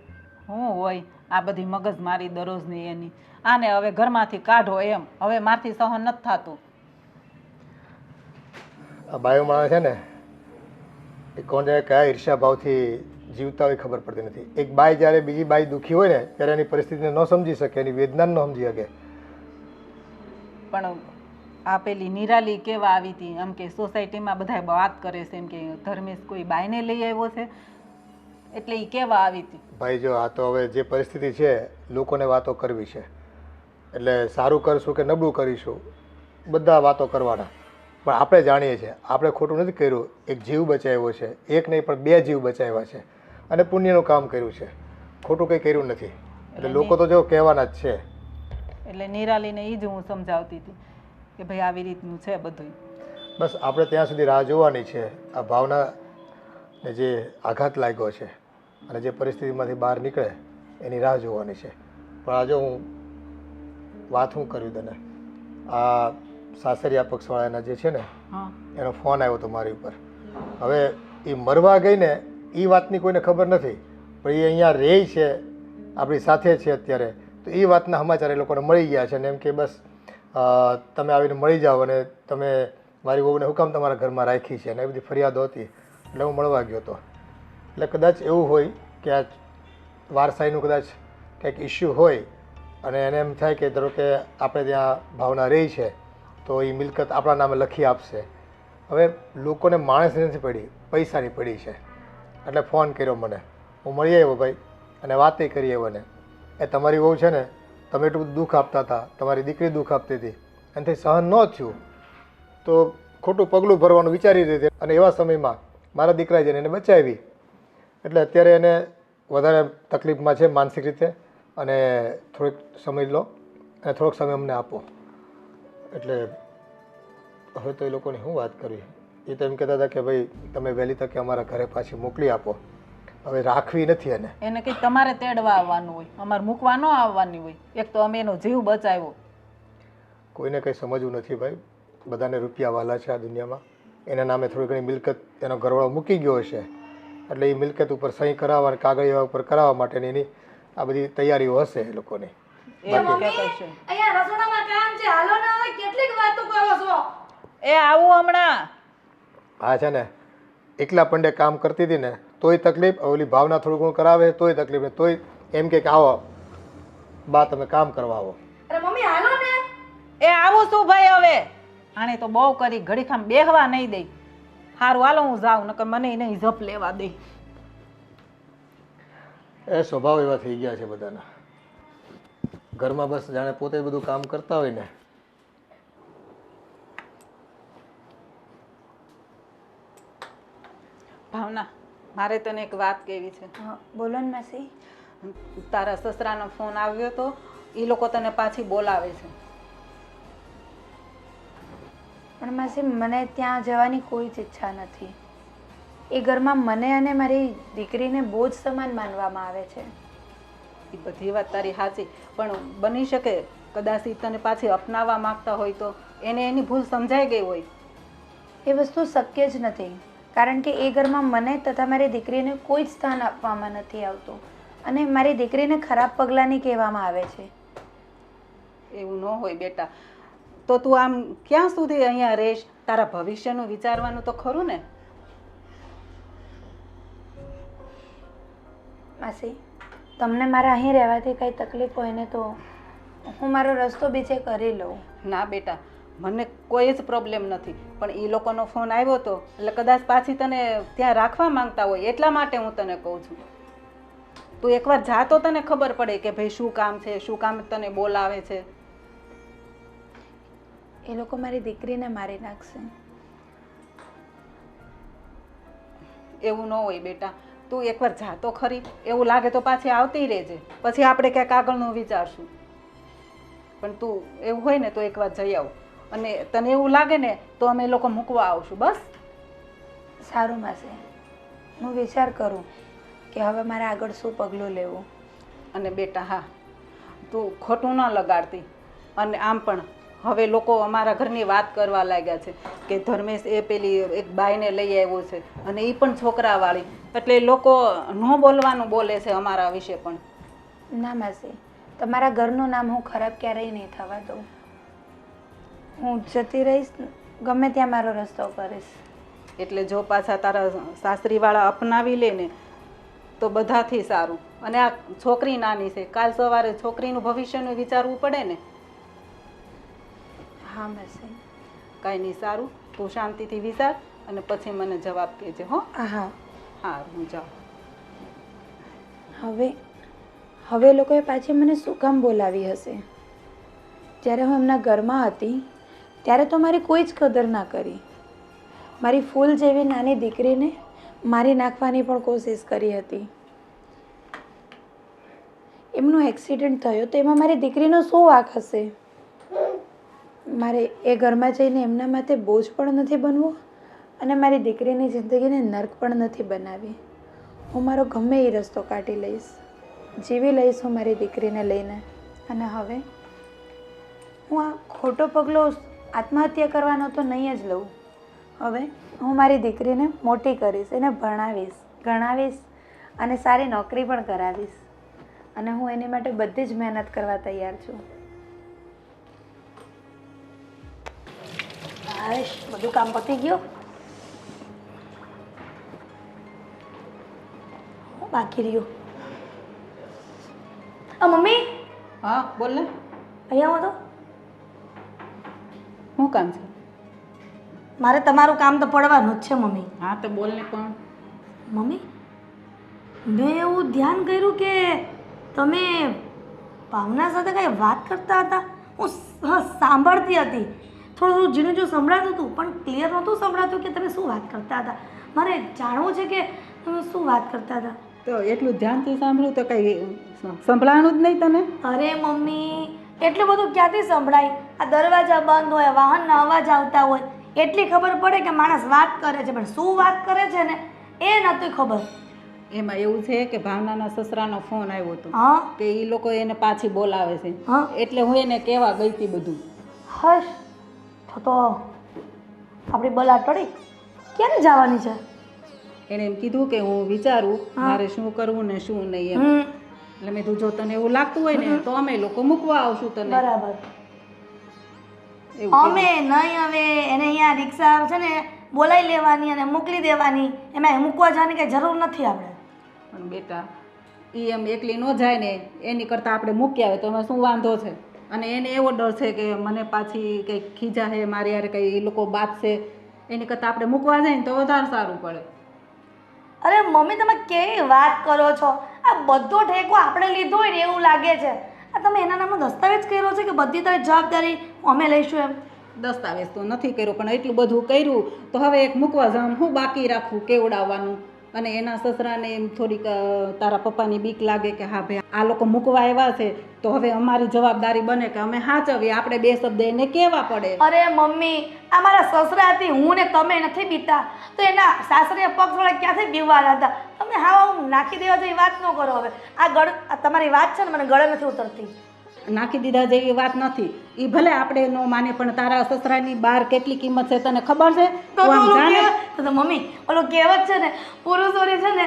હું હોય આ બધી મગજ મારી દરરોજની એની, આને હવે ઘરમાંથી કાઢો એમ, હવે મારથી સહન નથી થતું. આ બાયો માણસ છે ને એ કોને કયા ઈર્ષ્યા ભાવથી જીવતા હોય ખબર પડતી નથી. એક બાઈ જ્યારે બીજી બાઈ દુઃખી હોય ને ત્યારે એની પરિસ્થિતિને ન સમજી શકે, એની વેદના ન સમજી શકે. પણ આ પેલી નિરાલી કેવા આવી હતી, એમ કે સોસાયટીમાં બધા વાત કરે છે એમ કે ધર્મેશ કોઈ બાઈને લઈ આવ્યો છે, એટલે એ કેવા આવી હતી. ભાઈ જો આ તો હવે જે પરિસ્થિતિ છે લોકોને વાતો કરવી છે, એટલે સારું કરશું કે નબળું કરીશું બધા વાતો કરવાના, પણ આપણે જાણીએ છીએ આપણે ખોટું નથી કર્યું. એક જીવ બચાવ્યો છે, એક નહીં પણ 2 જીવ બચાવ્યા છે અને પુણ્યનું કામ કર્યું છે, ખોટું કંઈ કર્યું નથી. એટલે લોકો તો જો કહેવાના જ છે. એટલે નિરાલીને એ જ હું સમજાવતી હતી કે ભાઈ આવી રીતનું છે બધું. બસ આપણે ત્યાં સુધી રાહ જોવાની છે. આ ભાવનાને જે આઘાત લાગ્યો છે અને જે પરિસ્થિતિમાંથી બહાર નીકળે એની રાહ જોવાની છે. પણ આ જો હું વાત શું કર્યું તને, આ સાસરિયા પક્ષવાળાના જે છે ને એનો ફોન આવ્યો હતો મારી ઉપર. હવે એ મરવા ગઈ ને એ વાતની કોઈને ખબર નથી, પણ એ અહીંયા રહે છે, આપણી સાથે છે અત્યારે, તો એ વાતના સમાચાર એ લોકોને મળી ગયા છે ને એમ કે બસ તમે આવીને મળી જાઓ અને તમે મારી વહુને હુકામ તમારા ઘરમાં રાખી છે અને એ બધી ફરિયાદો હતી, એટલે હું મળવા ગયો હતો. એટલે કદાચ એવું હોય કે આ વારસાઈનું કદાચ કંઈક ઇસ્યુ હોય અને એને એમ થાય કે ધારો કે આપણે ત્યાં ભાવના રહી છે તો એ મિલકત આપણા નામે લખી આપશે. હવે લોકોને માણસની નથી પડી, પૈસાની પડી છે. એટલે ફોન કર્યો મને, હું મળી આવ્યો ભાઈ અને વાતે કરી આવ્યો ને એ તમારી વહુ છે ને તમે એટલું બધું દુઃખ આપતા હતા, તમારી દીકરી દુઃખ આપતી હતી, એનાથી સહન ન થયું તો ખોટું પગલું ભરવાનું વિચારી રહી હતી અને એવા સમયમાં મારા દીકરાએ જઈને એને બચાવી. એટલે અત્યારે એને વધારે તકલીફમાં છે માનસિક રીતે અને થોડોક સમય લો અને થોડોક સમય અમને આપો. એટલે હવે તો એ લોકોની શું વાત કરવી, એ તો એમ કહેતા હતા કે ભાઈ તમે વહેલી તકે અમારા ઘરે પાછી મોકલી આપો. હવે રાખવી નથી એને. એને કંઈક તમારે તેડવા આવવાનું હોય, અમારે મૂકવા ન આવવાની હોય. એક તો અમે એનો જીવ બચાવ્યો. કોઈને કંઈ સમજવું નથી ભાઈ. બધાને રૂપિયા વાલા છે આ દુનિયામાં. એના નામે થોડી ઘણી મિલકત એનો ઘરવાળો મૂકી ગયો હશે, એટલે એ મિલકત ઉપર સહી કરાવવા અને કાગળિયા ઉપર કરાવવા માટેની એની આ બધી તૈયારીઓ હશે એ લોકોની. એવું કે કરશે. અહીંયા રસોડામાં કામ છે, હાલો ને હવે કેટલીક વાતો કરો છો. એ આવું હમણાં. હા છે ને, એકલા પંડે કામ કરતી હતી ને તોય તકલીફ, ઓલી ભાવના થોડું ઘણું કરાવે તોય તકલીફ ને તોય એમ કે આવો બા તમે કામ કરવા આવો. અરે મમ્મી હાલો ને. એ આવું શું ભાઈ હવે? આણે તો બહુ કરી, ઘડીખામ બેહવા નહીં દે. સારું હાલો હું જાઉં, નકર મને નહીં જપ લેવા દે. એ સ્વભાવ એવા થઈ ગયા છે બધાના. ઘરમાં બસ જાણે પોતે બધું કામ કરતા હોય ને. ભાવના, મારે તને એક વાત કહેવી છે. હા, બોલો ને માસી. તારા સસરાનો ફોન આવ્યો તો એ લોકો તને પાછી બોલાવે છે. પણ માસી મને ત્યાં જવાની કોઈ જ ઈચ્છા નથી. એ ઘરમાં મને અને મારી દીકરીને બોજ સમાન માનવામાં આવે છે. એ બધી વાત તારી સાચી, પણ બની શકે કદાચ ઈ તને પાછી અપનાવવા માંગતા હોય તો એને એની ભૂલ સમજાઈ ગઈ હોય. એ વસ્તુ શક્ય જ નથી, કારણ કે એ ઘરમાં મને તથા મારી દીકરીને કોઈ જ સ્થાન આપવામાં નથી આવતું અને મારી દીકરીને ખરાબ પગલાંની કહેવામાં આવે છે. એવું ન હોય બેટા. તો તું આમ ક્યાં સુધી અહીંયા રહીશ? તારા ભવિષ્યનું વિચારવાનું તો ખરું ને. માસી, તમને મારા અહીં રહેવાથી કંઈ તકલીફ હોય ને તો હું મારો રસ્તો બીજે કરી લઉં. ના બેટા, મને કોઈ જ પ્રોબ્લેમ નથી, પણ એ લોકોનો ફોન આવ્યો હતો એટલે કદાચ પાછી તને ત્યાં રાખવા માંગતા હોય એટલા માટે હું તને કહું છું. તું એકવાર જા તો તને ખબર પડે કે ભાઈ શું કામ છે, શું કામ તને બોલાવે છે. એ લોકો મારી દીકરીને મારી નાખશે. એવું ન હોય બેટા, તું એકવાર જા તો ખરી. એવું લાગે તો પાછી આવતી રહેજે, પછી આપણે ક્યાંક આગળનું વિચારશું. પણ તું એવું હોય ને તો એકવાર જઈ આવ, અને તને એવું લાગે ને તો અમે લોકો મૂકવા આવશું. બસ સારું માસી, હું વિચાર કરું કે હવે મારે આગળ શું પગલું લેવું. અને બેટા હા, તું ખોટું ન લગાડતી. અને આમ પણ હવે લોકો અમારા ઘરની વાત કરવા લાગ્યા છે કે ધર્મેશ એ પેલી એક બાઈને લઈ આવ્યો છે અને એ પણ છોકરાવાળી, એટલે લોકો ન બોલવાનું બોલે છે અમારા વિશે પણ. ના માસી, તમારા ઘરનું નામ હું ખરાબ ક્યારેય નહીં થવા દઉં. હું જતી રહીશ, ગમે ત્યાં મારો રસ્તો કરીશ. એટલે જો પાછા તારા સાસરીવાળા અપનાવી લે ને તો બધાથી સારું. અને આ છોકરી નાની છે, કાલ સવારે છોકરીનું ભવિષ્યનું વિચારવું પડે ને. હા માસી. કાંઈ નહીં, સારું. તું શાંતિથી વિચાર અને પછી મને જવાબ કહેજે. હો હા હા, હું જાઉં. હવે લોકોએ પાછી મને શું કામ બોલાવી હશે? જ્યારે હું એમના ઘરમાં હતી ત્યારે તો મારી કોઈ જ કદર ના કરી. મારી ફૂલ જેવી નાની દીકરીને મારી નાખવાની પણ કોશિશ કરી હતી. એમનો એક્સિડન્ટ થયો તો એમાં મારી દીકરીનો શું વાંક હશે? મારે એ ઘરમાં જઈને એમના માટે બોજ પણ નથી બનવું અને મારી દીકરીની જિંદગીને નર્ક પણ નથી બનાવી. હું મારો ગમે એ રસ્તો કાઢી લઈશ, જીવી લઈશ હું મારી દીકરીને લઈને. અને હવે હું આ ખોટો પગલો આત્મહત્યા કરવાનો તો નહીં જ લઉં. હવે હું મારી દીકરીને મોટી કરીશ, એને ભણાવીશ, ગણાવીશ અને સારી નોકરી પણ કરાવીશ. અને હું એની માટે બધી જ મહેનત કરવા તૈયાર છું. હાશ, બધું કામ પતી ગયું. બાકી રહ્યું. મમ્મી હા બોલ ને. અહીંયા આવો તો. શું કામ છે? મારે તમારું કામ તો પડવાનું જ છે મમ્મી. હા તો બોલ ને. પણ મમ્મી, મેં એવું ધ્યાન કર્યું કે તમે ભાવના સાથે કંઈ વાત કરતા હતા. હું સાંભળતી હતી, થોડું ઝીણું જો સંભળાતું હતું પણ ક્લિયર નહોતું સંભળાતું કે તમે શું વાત કરતા હતા. મારે જાણવું છે કે તમે શું વાત કરતા હતા. તો એટલું ધ્યાનથી સાંભળ્યું તો કંઈ સંભળાણું જ નહીં તને? અરે મમ્મી, એટલું બધું ક્યાંથી સંભળાય? આ દરવાજા બંધ હોય, વાહનના અવાજ આવતા હોય, એટલી ખબર પડે કે માણસ વાત કરે છે, પણ શું વાત કરે છે ને એ નહોતી ખબર. એમાં એવું છે કે ભાવનાના સસરાનો ફોન આવ્યો હતો હા કે એ લોકો એને પાછી બોલાવે છે હા એટલે હું એને કહેવા ગઈ હતી બધું. હશ તો આપણી બલા ટળી ક્યારે જવાની છે? એણે એમ કીધું કે હું વિચારું મારે શું કરવું ને શું નહીં એમ. એટલે મેં કીધું જો તને એવું લાગતું હોય ને તો અમે લોકો મૂકવા આવશું તને. બરાબર. એવું અમે નહીં હવે એને અહીંયા રિક્ષા છે ને બોલાવી લેવાની અને મોકલી દેવાની, એમાં મૂકવા જવાની કંઈ જરૂર નથી આપણે. પણ બેટા એ એમ એકલી ન જાય ને એની કરતાં આપણે મૂકી આવે તો એમાં શું વાંધો છે? અને એને એવો ડર છે કે મને પાછી કંઈક ખીજા છે મારી યારે કંઈ એ લોકો બાતશે, એની કરતાં આપણે મૂકવા જાય ને તો વધારે સારું પડે. અરે મમ્મી તમે કેવી વાત કરો છો? આ બધો ઠેકો આપણે લીધો હોય ને એવું લાગે છે. આ તમે એના નામનો દસ્તાવેજ કર્યો છે કે બધી તારી જવાબદારી અમે લઈશું એમ? દસ્તાવેજ તો નથી કર્યો પણ એટલું બધું કર્યું તો હવે એક મૂકવા જવાનું હું બાકી રાખવું કેવડાવવાનું. અને એના સસરાને એમ થોડીક તારા પપ્પાની બીક લાગે કે હા ભાઈ આ લોકો મૂકવા આવ્યા છે તો હવે અમારી જવાબદારી બને કે અમે સાચવીએ, આપણે બે શબ્દ એને કહેવા પડે. અરે મમ્મી આ મારા સસરાથી હું ને તમે નથી બીતા તો એના સાસરે પગ થોડા ક્યાંથી બીવાના હતા? તમે હા હું નાખી દેવા જેવી વાત ન કરો. હવે આ તમારી વાત છે ને મને ગળે નથી ઉતરતી. નાખી દીધા જેવી વાત નથી. એ ભલે આપણે ન માને પણ તારા સસરાની બહાર કેટલી કિંમત છે તને ખબર છે? તું આમ જાણે તો મમ્મી ઓલો કહેવત છે ને પુરુષોની છે ને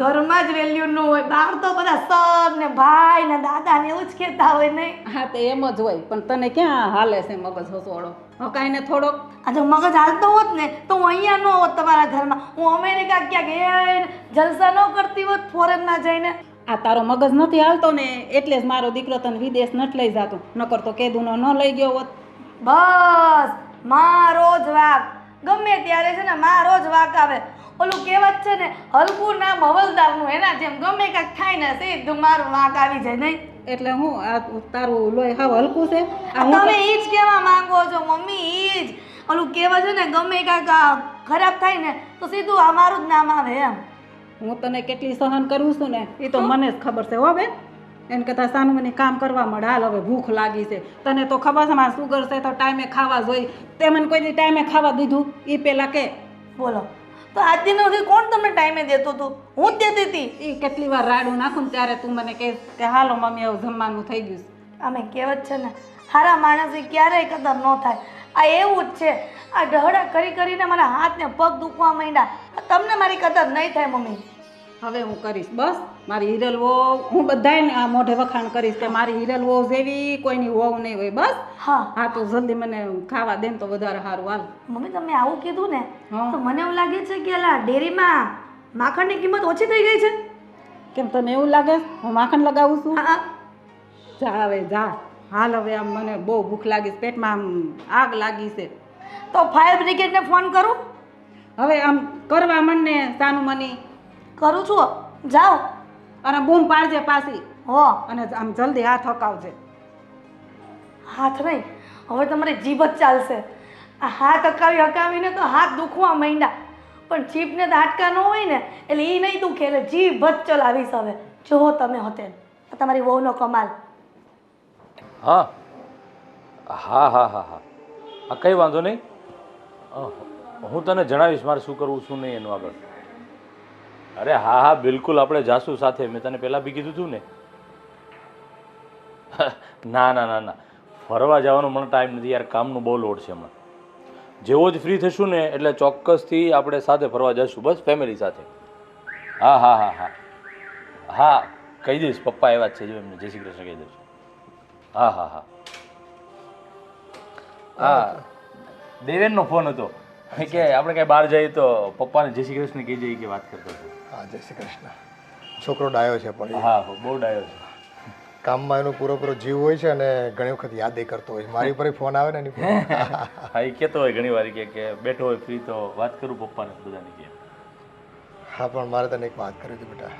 ઘરમાં જ વેલ્યુ ન હોય, બહાર તો બધા સર ને ભાઈ ને દાદા ને એવું જ કહેતા હોય નહીં? હા તો એમ જ હોય પણ તને ક્યાં હાલે છે મગજ હસોડો? હકાઈને થોડોક આ જો મગજ હાલતો હોત ને તો હું અહીંયા ન હોત તમારા ઘરમાં. હું અમેરિકા ક્યાંક જલસા ન કરતી હોત ફોરેનમાં જઈને. આ તારો મગજ નથી હાલતો ને એટલે જ મારો દીકરો તને વિદેશ નથી લઈ જતો, નકર તો કેદુનો ન લઈ ગયો હોત. બસ મારો જ વાક ગમે ત્યારે છે ને મારો જ વાક આવે. ઓલું કહેવત છે ને હલકું નામ હવલદારનું, એના જેમ ગમે કાંઈક થાય ને સીધું મારું વાક આવી જાય નહીં? એટલે હું આ તારું લોહી હાવ હલકું છે? આ હું તમે ઈ જ કહેવા માંગો છો મમ્મી? ઈ જ ઓલું કહેવત છે ને ગમે કાંઈક ખરાબ થાય ને તો સીધું આ મારું જ નામ આવે એમ. હું તને કેટલી સહન કરું છું ને એ તો મને જ ખબર છે હો બેન. એને કરતાં સાનું મને કામ કરવા મળે. હાલ હવે ભૂખ લાગી છે, તને તો ખબર છે મારે સુગર છે તો ટાઈમે ખાવા જોઈએ. તે મને કોઈ દી ટાઈમે ખાવા દીધું? એ પહેલાં કે બોલો તો આજ દિન સુધી કોણ તમને ટાઈમે દેતું હતું? હું જ દેતી હતી. એ કેટલી વાર રાડું નાખું ને ત્યારે તું મને કહે કે હાલો મમ્મી હવે જમવાનું થઈ ગયું છે. અમે કહેવત છે ને સારા માણસની ક્યારેય કદર ન થાય. આ એવું જ છે. આ ઢહડા કરી કરીને મારા હાથ ને પગ દુખવા માંડ્યા. તમને મારી કદર નહીં થાય મમ્મી. હવે હું કરીશ બસ. મારી હિરલ વહુ હું બધાને આ મોઢે વખાણ કરીશ કે મારી હિરલ વહુ જેવી કોઈની વહુ નહીં હોય. બસ હા હા તો જલ્દી મને ખાવા દે ને તો વધારે સારું. હાલ મમ્મી તમે આવું કીધું ને હા. તો મને એવું લાગે છે કે અલા ડેરીમાં માખણની કિંમત ઓછી થઈ ગઈ છે. કેમ તને એવું લાગે હું માખણ લગાવું છું? હા જા હવે જા. હાલ હવે આમ મને બહુ ભૂખ લાગી છે, પેટમાં આમ આગ લાગી છે. તો ફાયર બ્રિગેડને ફોન કરું? હવે આમ કરવા માંડ ને સાનું મની. કરું છું. જાઓ અને બૂમ પાડજે પાછી હો. અને આમ જલ્દી હાથ હકાવજે. હાથ નહીં હવે તમારી જીભ જ ચાલશે. આ હાથ હકાવીને તો હાથ દુખવા માંડ્યા. પણ જીભને તો હાડકા ન હોય ને એટલે એ નહીં દુખે એટલે જીભ જ ચલાવીશ હવે. જુઓ તમે હોતે તમારી વહુનો કમાલ. હા હા હા હા હા હા કંઈ વાંધો નહીં. હું તને જણાવીશ મારે શું કરવું શું નહીં એનું આગળ. અરે હા હા બિલકુલ આપણે જાશું સાથે. મેં તને પહેલાં બી કીધું હતું ને. ના ના ના ના ફરવા જવાનો મને ટાઈમ નથી યાર, કામનું બહુ લોડ છે હમણાં. જેવો જ ફ્રી થશું ને એટલે ચોક્કસથી આપણે સાથે ફરવા જઈશું બસ ફેમિલી સાથે. હા હા હા હા હા કહી દઈશ પપ્પા આવ્યા જ છે જો એમને જય શ્રી કૃષ્ણ કહી દઈશ. હા હા હા હા દેવેનનો ફોન હતો કે આપણે કાંઈ બહાર જઈએ તો પપ્પાને જય શ્રી કૃષ્ણ કહી જઈએ કે વાત કરતો હતો. હા જય શ્રી કૃષ્ણ. છોકરો ડાયો છે પણ એ હા બહુ ડાયો છે. કામમાં એનો પૂરો જીવ હોય છે અને ઘણી વખત યાદ એ કરતો હોય. મારી ઉપર ફોન આવે ને એની પર. હા એ કહેતો હોય ઘણી વાર કે બેઠો હોય ફ્રી તો વાત કરું પપ્પાને બધાને કે. હા પણ મારે તને એક વાત કરી હતી બેટા.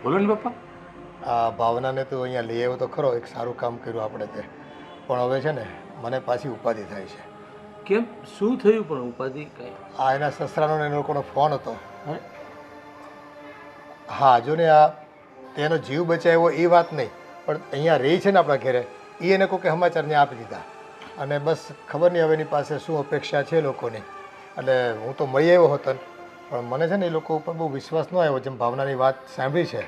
બોલો ને પપ્પા. આ ભાવનાને તો અહીંયા લઈ આવ્યો તો ખરો, એક સારું કામ કર્યું આપણે તે. પણ હવે છે ને મને પાછી ઉપાધિ થાય છે. કેમ શું થયું પણ ઉપાધિ કઈ? આ એના સસરાનો ને એ લોકોનો ફોન હતો. હા જો ને આ તેનો જીવ બચાવ્યો એ વાત નહીં, પણ અહીંયા રહી છે ને આપણા ઘરે એ એને કોઈ સમાચારને આપી દીધા. અને બસ ખબર નહીં હવે એની પાસે શું અપેક્ષા છે લોકોની. એટલે હું તો મળી આવ્યો હતો પણ મને છે ને એ લોકો ઉપર બહુ વિશ્વાસ ન આવ્યો. જેમ ભાવનાની વાત સાંભળી છે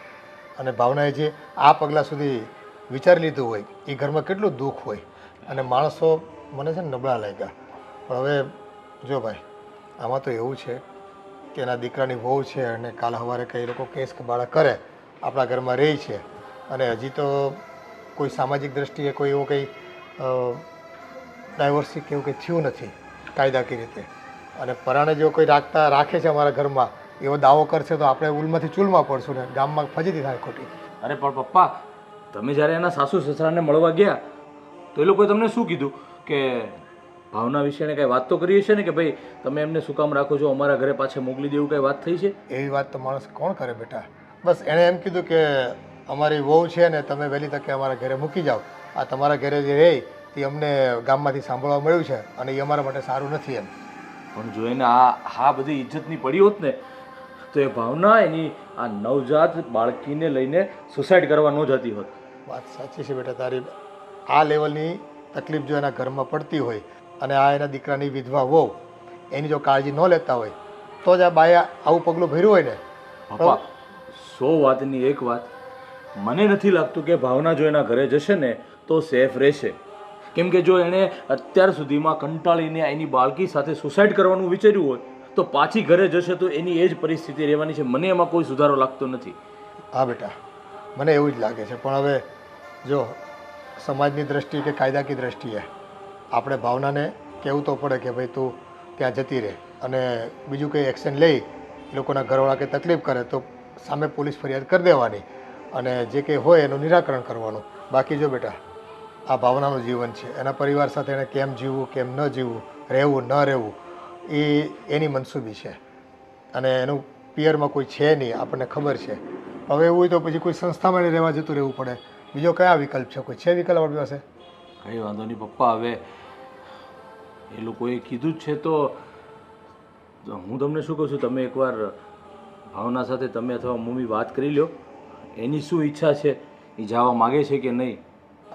અને ભાવનાએ જે આ પગલાં સુધી વિચારી લીધું હોય એ ઘરમાં કેટલું દુઃખ હોય અને માણસો મને છે ને નબળા લાગ્યા. પણ હવે જો ભાઈ, આમાં તો એવું છે કે એના દીકરાની વહુ છે અને કાલ સવારે કંઈ લોકો કેસ કબાળા કરે, આપણા ઘરમાં રહે છે અને હજી તો કોઈ સામાજિક દ્રષ્ટિએ કોઈ એવું કંઈ ડાયવર્સી કે એવું કંઈ થયું નથી કાયદાકીય રીતે. અને પરાણે જો કોઈ રાખે છે અમારા ઘરમાં એવો દાવો કરશે તો આપણે ઉલમાંથી ચૂલમાં પડશું ને ગામમાં ફજીતી થાય ખોટી. અરે પણ પપ્પા, તમે જ્યારે એના સાસુ સસરાને મળવા ગયા તો એ લોકોએ તમને શું કીધું? કે ભાવના વિશેને કાંઈ વાત તો કરી હશે ને કે ભાઈ તમે એમને શું કામ રાખો છો, અમારા ઘરે પાછા મોકલી દેવું, કાંઈ વાત થઈ છે? એવી વાત તો માણસ કોણ કરે બેટા. બસ એણે એમ કીધું કે અમારી વહુ છે ને તમે વહેલી તકે અમારા ઘરે મૂકી જાઓ. આ તમારા ઘરે જે રહે તે અમને ગામમાંથી સાંભળવા મળ્યું છે અને એ અમારા માટે સારું નથી એમ. પણ જો એને આ બધી ઇજ્જતની પડી હોત ને તો એ ભાવના એની આ નવજાત બાળકીને લઈને સુસાઇડ કરવા ન જતી હોત. વાત સાચી છે બેટા તારી. આ લેવલની તકલીફ જો એના ઘરમાં પડતી હોય અને આ એના દીકરાની વિધવા વહુ એની જો કાળજી ન લેતા હોય તો જ આ બાએ આવું પગલું ભર્યું હોય ને. પપ્પા, 100 વાતની એક વાત, મને નથી લાગતું કે ભાવના જો એના ઘરે જશે ને તો સેફ રહેશે. કેમ કે જો એણે અત્યાર સુધીમાં કંટાળીને એની બાળકી સાથે સુસાઇડ કરવાનું વિચાર્યું હોય તો પાછી ઘરે જશે તો એની એ જ પરિસ્થિતિ રહેવાની છે. મને એમાં કોઈ સુધારો લાગતો નથી. હા બેટા, મને એવું જ લાગે છે. પણ હવે જો સમાજની દ્રષ્ટિએ કે કાયદાકીય દ્રષ્ટિએ આપણે ભાવનાને કહેવું તો પડે કે ભાઈ તું ત્યાં જતી રહે અને બીજું કંઈ એક્શન લઈ લોકોના ઘરવાળા કંઈ તકલીફ કરે તો સામે પોલીસ ફરિયાદ કરી દેવાની અને જે કંઈ હોય એનું નિરાકરણ કરવાનું. બાકી જો બેટા, આ ભાવનાનું જીવન છે, એના પરિવાર સાથે એને કેમ જીવવું કેમ ન જીવવું, રહેવું ન રહેવું એ એની મનસૂબી છે અને એનું પિયરમાં કોઈ છે નહીં, આપણને ખબર છે. હવે એવું હોય તો પછી કોઈ સંસ્થામાં એને રહેવા જતું રહેવું પડે. બીજો કયા વિકલ્પ છે? કોઈ છે વિકલ્પ આપણી પાસે? કંઈ વાંધો નહીં પપ્પા, હવે એ લોકોએ કીધું જ છે તો હું તમને શું કહું છું, તમે એકવાર ભાવના સાથે તમે અથવા મમ્મી વાત કરી લો, એની શું ઈચ્છા છે, એ જવા માગે છે કે નહીં.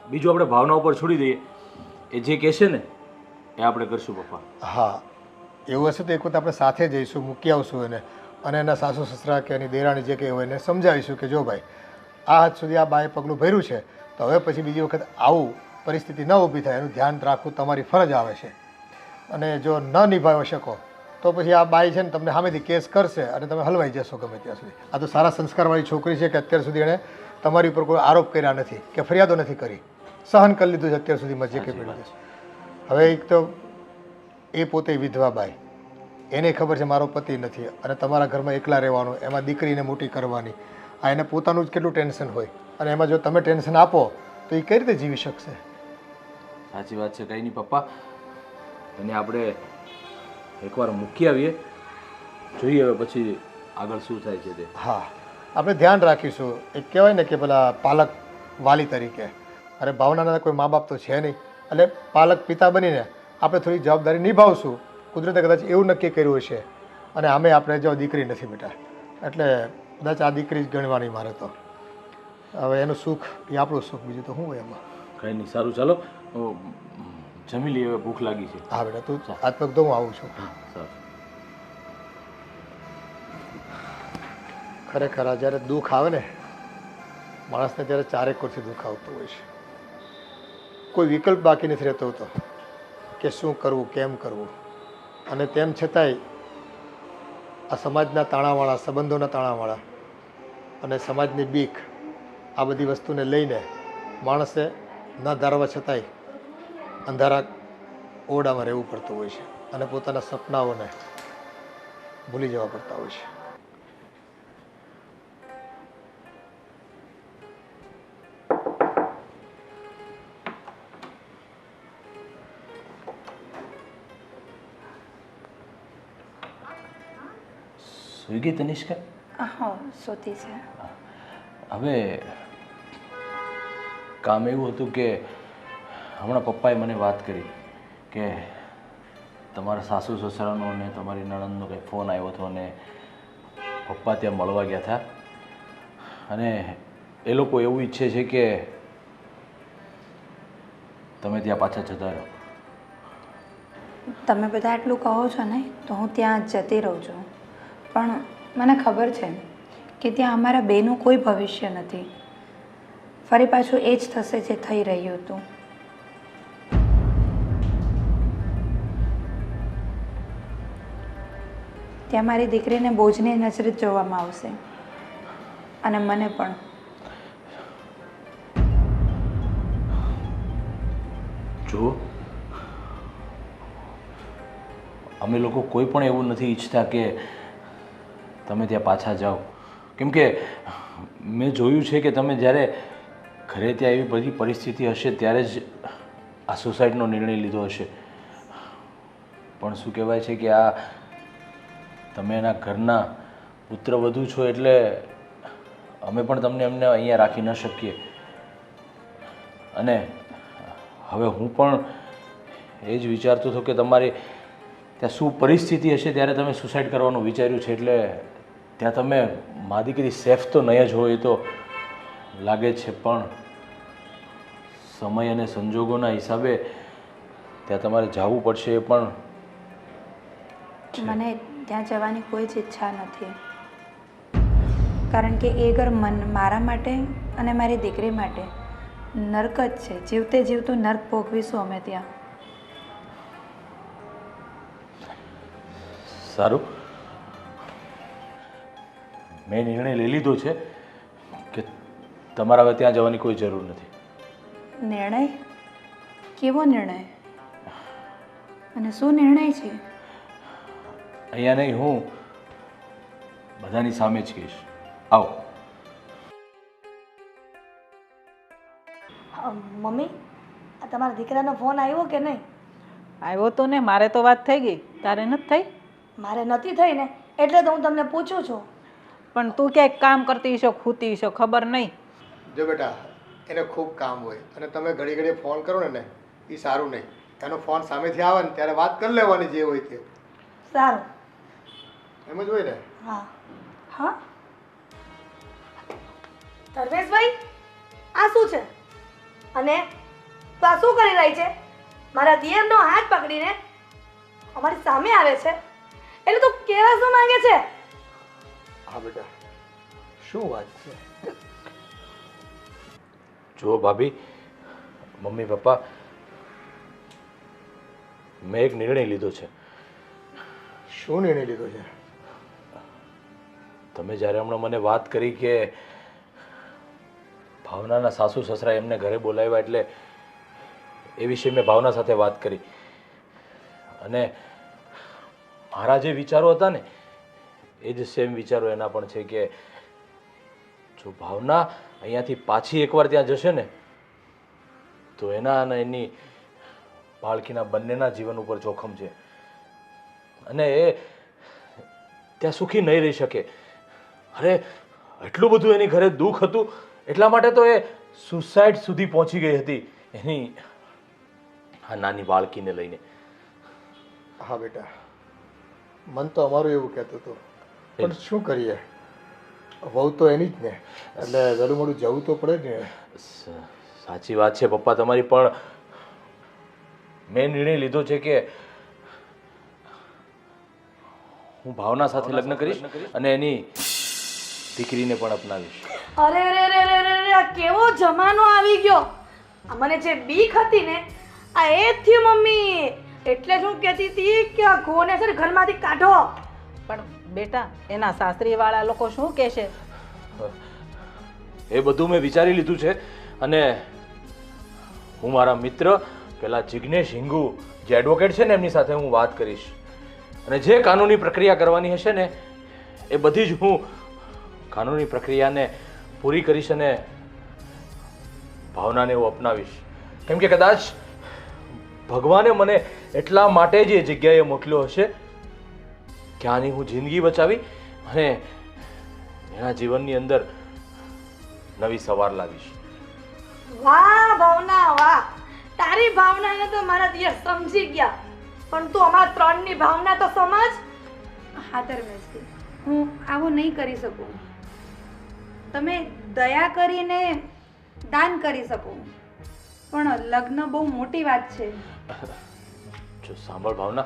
બીજું આપણે ભાવના ઉપર છોડી દઈએ, એ જે કહેશે ને એ આપણે કરશું પપ્પા. હા, એવું હશે તો એક વખત આપણે સાથે જઈશું, મૂકી આવશું એને અને એના સાસુ સસરા કે એની દેરાણી જે કંઈ હોય એને સમજાવીશું કે જો ભાઈ આ હદ સુધી આ બાએ પગલું ભર્યું છે તો હવે પછી બીજી વખત આવું પરિસ્થિતિ ન ઊભી થાય એનું ધ્યાન રાખવું તમારી ફરજ આવે છે. અને જો ન નિભાવી શકો તો પછી આ બાઈ છે ને તમને સામેથી કેસ કરશે અને તમે હલવાઈ જશો ગમે ત્યાં સુધી. આ તો સારા સંસ્કારવાળી છોકરી છે કે અત્યાર સુધી એણે તમારી ઉપર કોઈ આરોપ કર્યા નથી કે ફરિયાદો નથી કરી, સહન કરી લીધું છે અત્યાર સુધીમાં જે કંઈ પડ્યું છે. હવે એક તો એ પોતે વિધવા બાઈ, એને ખબર છે મારો પતિ નથી અને તમારા ઘરમાં એકલા રહેવાનું, એમાં દીકરીને મોટી કરવાની, આ એને પોતાનું જ કેટલું ટેન્શન હોય અને એમાં જો તમે ટેન્શન આપો તો એ કઈ રીતે જીવી શકશે? સાચી વાત છે. કંઈ નહીં પપ્પા, એને આપણે એકવાર મૂકી આવીએ, જોઈએ હવે પછી આગળ શું થાય છે તે. હા, આપણે ધ્યાન રાખીશું. એક કહેવાય ને કે પેલા પાલક વાલી તરીકે, અરે ભાવનાના કોઈ મા બાપ તો છે નહીં એટલે પાલક પિતા બનીને આપણે થોડી જવાબદારી નિભાવશું. કુદરતે કદાચ એવું નક્કી કર્યું હશે અને આમે આપણે જો દીકરી નથી બેટા એટલે કદાચ આ દીકરી જ ગણવાની મારે તો. હવે એનું સુખ એ આપણું સુખ, બીજું તો શું હોય એમાં. કંઈ નહીં, સારું ચાલો જમી લઈએ, હવે ભૂખ લાગી છે. હા બેટા, તું હાથ પગ તો હું આવું છું. સારું. ખરેખર આ જ્યારે દુઃખ આવે ને માણસને ત્યારે ચારેક કોરથી દુઃખ આવતું હોય છે. કોઈ વિકલ્પ બાકી નથી રહેતો હોતો કે શું કરવું કેમ કરવું. અને તેમ છતાંય આ સમાજના તાણાવાળા, સંબંધોના તાણાવાળા અને સમાજની બીક, આ બધી વસ્તુને લઈને માણસે ન ધારવા છતાંય અંધારા ઓરડામાં રહેવું પડતું હોય છે અને પોતાના સપનાઓને ભૂલી જવા પડતા હોય છે. સ્વિગી તનિષ્કા? હા, સોતી છે. હવે કામ એવું હતું કે હમણાં પપ્પાએ મને વાત કરી કે તમારા સાસુ સસરાનો અને તમારી નણંદનો કંઈ ફોન આવ્યો હતો અને પપ્પા ત્યાં મળવા ગયા હતા અને એ લોકો એવું ઈચ્છે છે કે તમે ત્યાં પાછા જતા રહો. તમે બધા એટલું કહો છો ને તો હું ત્યાં જતી રહું છું, પણ મને ખબર છે કે ત્યાં અમારા બેનું કોઈ ભવિષ્ય નથી. ફરી પાછું એ જ થશે જે થઈ રહ્યું હતું. ત્યાં મારી દીકરીને બોજની નજરે જ જોવામાં આવશે અને મને પણ. જુઓ, અમે લોકો કોઈ પણ એવું નથી ઈચ્છતા કે તમે ત્યાં પાછા જાઓ, કેમ કે મેં જોયું છે કે તમે જ્યારે ઘરે ત્યાં એવી બધી પરિસ્થિતિ હશે ત્યારે જ આ સુસાઇડનો નિર્ણય લીધો હશે. પણ શું કહેવાય છે કે આ તમે એના ઘરના પુત્રવધુ છો એટલે અમે પણ તમને એમને અહીંયા રાખી ન શકીએ. અને હવે હું પણ એ જ વિચારતો હતો કે તમારી ત્યાં શું પરિસ્થિતિ હશે ત્યારે તમે સુસાઇડ કરવાનું વિચાર્યું છે, એટલે ત્યાં તમે મા દીકરી સેફ તો નહીં જ હોય એ તો લાગે છે, પણ સમય અને સંજોગોના હિસાબે ત્યાં તમારે જવું પડશે. એ પણ મને ત્યાં જવાની કોઈ જ ઈચ્છા નથી, કારણ કે એ ઘર મારા માટે અને મારી દીકરી માટે નર્ક જ છે. જીવતે જીવતું નર્ક ભોગવીશું અમે ત્યાં. સારું, મેં નિર્ણય લઈ લીધો છે કે તમારે હવે ત્યાં જવાની કોઈ જરૂર નથી. નિર્ણય? કેવો નિર્ણય અને શું નિર્ણય છે? અહીંયા નહીં, હું બધાની સામે જ કહીશ. આવો. મમ્મી, આ તમારા દીકરાનો ફોન આવ્યો કે નહીં? આવ્યો તો ને, મારે તો વાત થઈ ગઈ, તારે નથી થઈ? મારે નથી થઈ ને, એટલે તો હું તમને પૂછું છું. પણ તું ક્યાંક કામ કરતી હશો, ખૂતી હશો, ખબર નહીં. જો બેટા, એને ખૂબ કામ હોય અને તમે ઘડી ઘડી ફોન કરો ને એ સારું નહીં. એનો ફોન સામેથી આવે ને ત્યારે વાત કરી લેવાની જે હોય તે. સારું. એમ જ હોય ને? હા. હા ધર્મેશભાઈ, આ શું છે? અને તું આ શું કરી રહી છે? મારા દિયરનો હાથ પકડીને અમારી સામે આવે છે, એટલે તું કેવા શું માંગે છે? હા બેટા, શું વાત છે? જુઓ ભાભી, મમ્મી પપ્પા, મેં એક નિર્ણય લીધો છે. શું નિર્ણય લીધો છે? તમે જ્યારે હમણાં મને વાત કરી કે ભાવનાના સાસુ સસરા એમને ઘરે બોલાવ્યા, એટલે એ વિશે મેં ભાવના સાથે વાત કરી અને મારા જે વિચારો હતા ને એ જ સેમ વિચારો એના પણ છે કે જો ભાવના અહીંયાથી પાછી એકવાર ત્યાં જશે ને તો એના અને એની બાળકીના બંનેના જીવન ઉપર જોખમ છે અને એ ત્યાં સુખી નહીં રહી શકે. અરે એટલું બધું એની ઘરે દુઃખ હતું, એટલા માટે તો એ સુસાઇડ સુધી પહોંચી ગઈ હતી એની આ નાની બાળકીને લઈને. હા બેટા, મન તો અમારું એવું કહેતું હતું, પણ શું કરીએ, વહુ તો એની જ ને, એટલે વહેલું મોડું જવું તો પડે ને. સાચી વાત છે પપ્પા તમારી, પણ મેં નિર્ણય લીધો છે કે હું ભાવના સાથે લગ્ન કરીશ અને એની દીકરીને પણ અપનાવીશ. અરે રે રે રે રે રે, આ કેવો જમાનો આવી ગયો! આ મને જે બીક હતી ને આ એ જ થયું મમ્મી. એટલે જ હું કહેતી હતી કે આ ઘોને છે ને ઘરમાંથી કાઢો. પણ બેટા, એના સાસરીવાળા લોકો શું કહેશે? એ બધું મેં વિચારી લીધું છે અને હું મારા મિત્ર પેલા જિગ્નેશ હિંગુ જે એડવોકેટ છે ને એમની સાથે હું વાત કરીશ અને જે કાનૂની પ્રક્રિયા કરવાની હશે ને એ બધી જ હું કાનૂની પ્રક્રિયાને પૂરી કરીશ અને ભાવનાને હું અપનાવીશ. કેમ કે કદાચ ભગવાને મને એટલા માટે જ એ જગ્યાએ મોકલ્યો હશે કે આની હું જિંદગી બચાવી અને એના જીવનની અંદર નવી સવાર લાવીશ. વાહ ભાવના વાહ, તારી ભાવનાને તો મારા દિયર સમજી ગયા, પણ તું અમારા ત્રણની ભાવના તો સમજ. હા ધર્મેશજી, હું આવું નહીં કરી શકું. તમે દયા કરીને દાન કરી શકો, પણ લગ્ન બહુ મોટી વાત છે. જો સાંભળ ભાવના,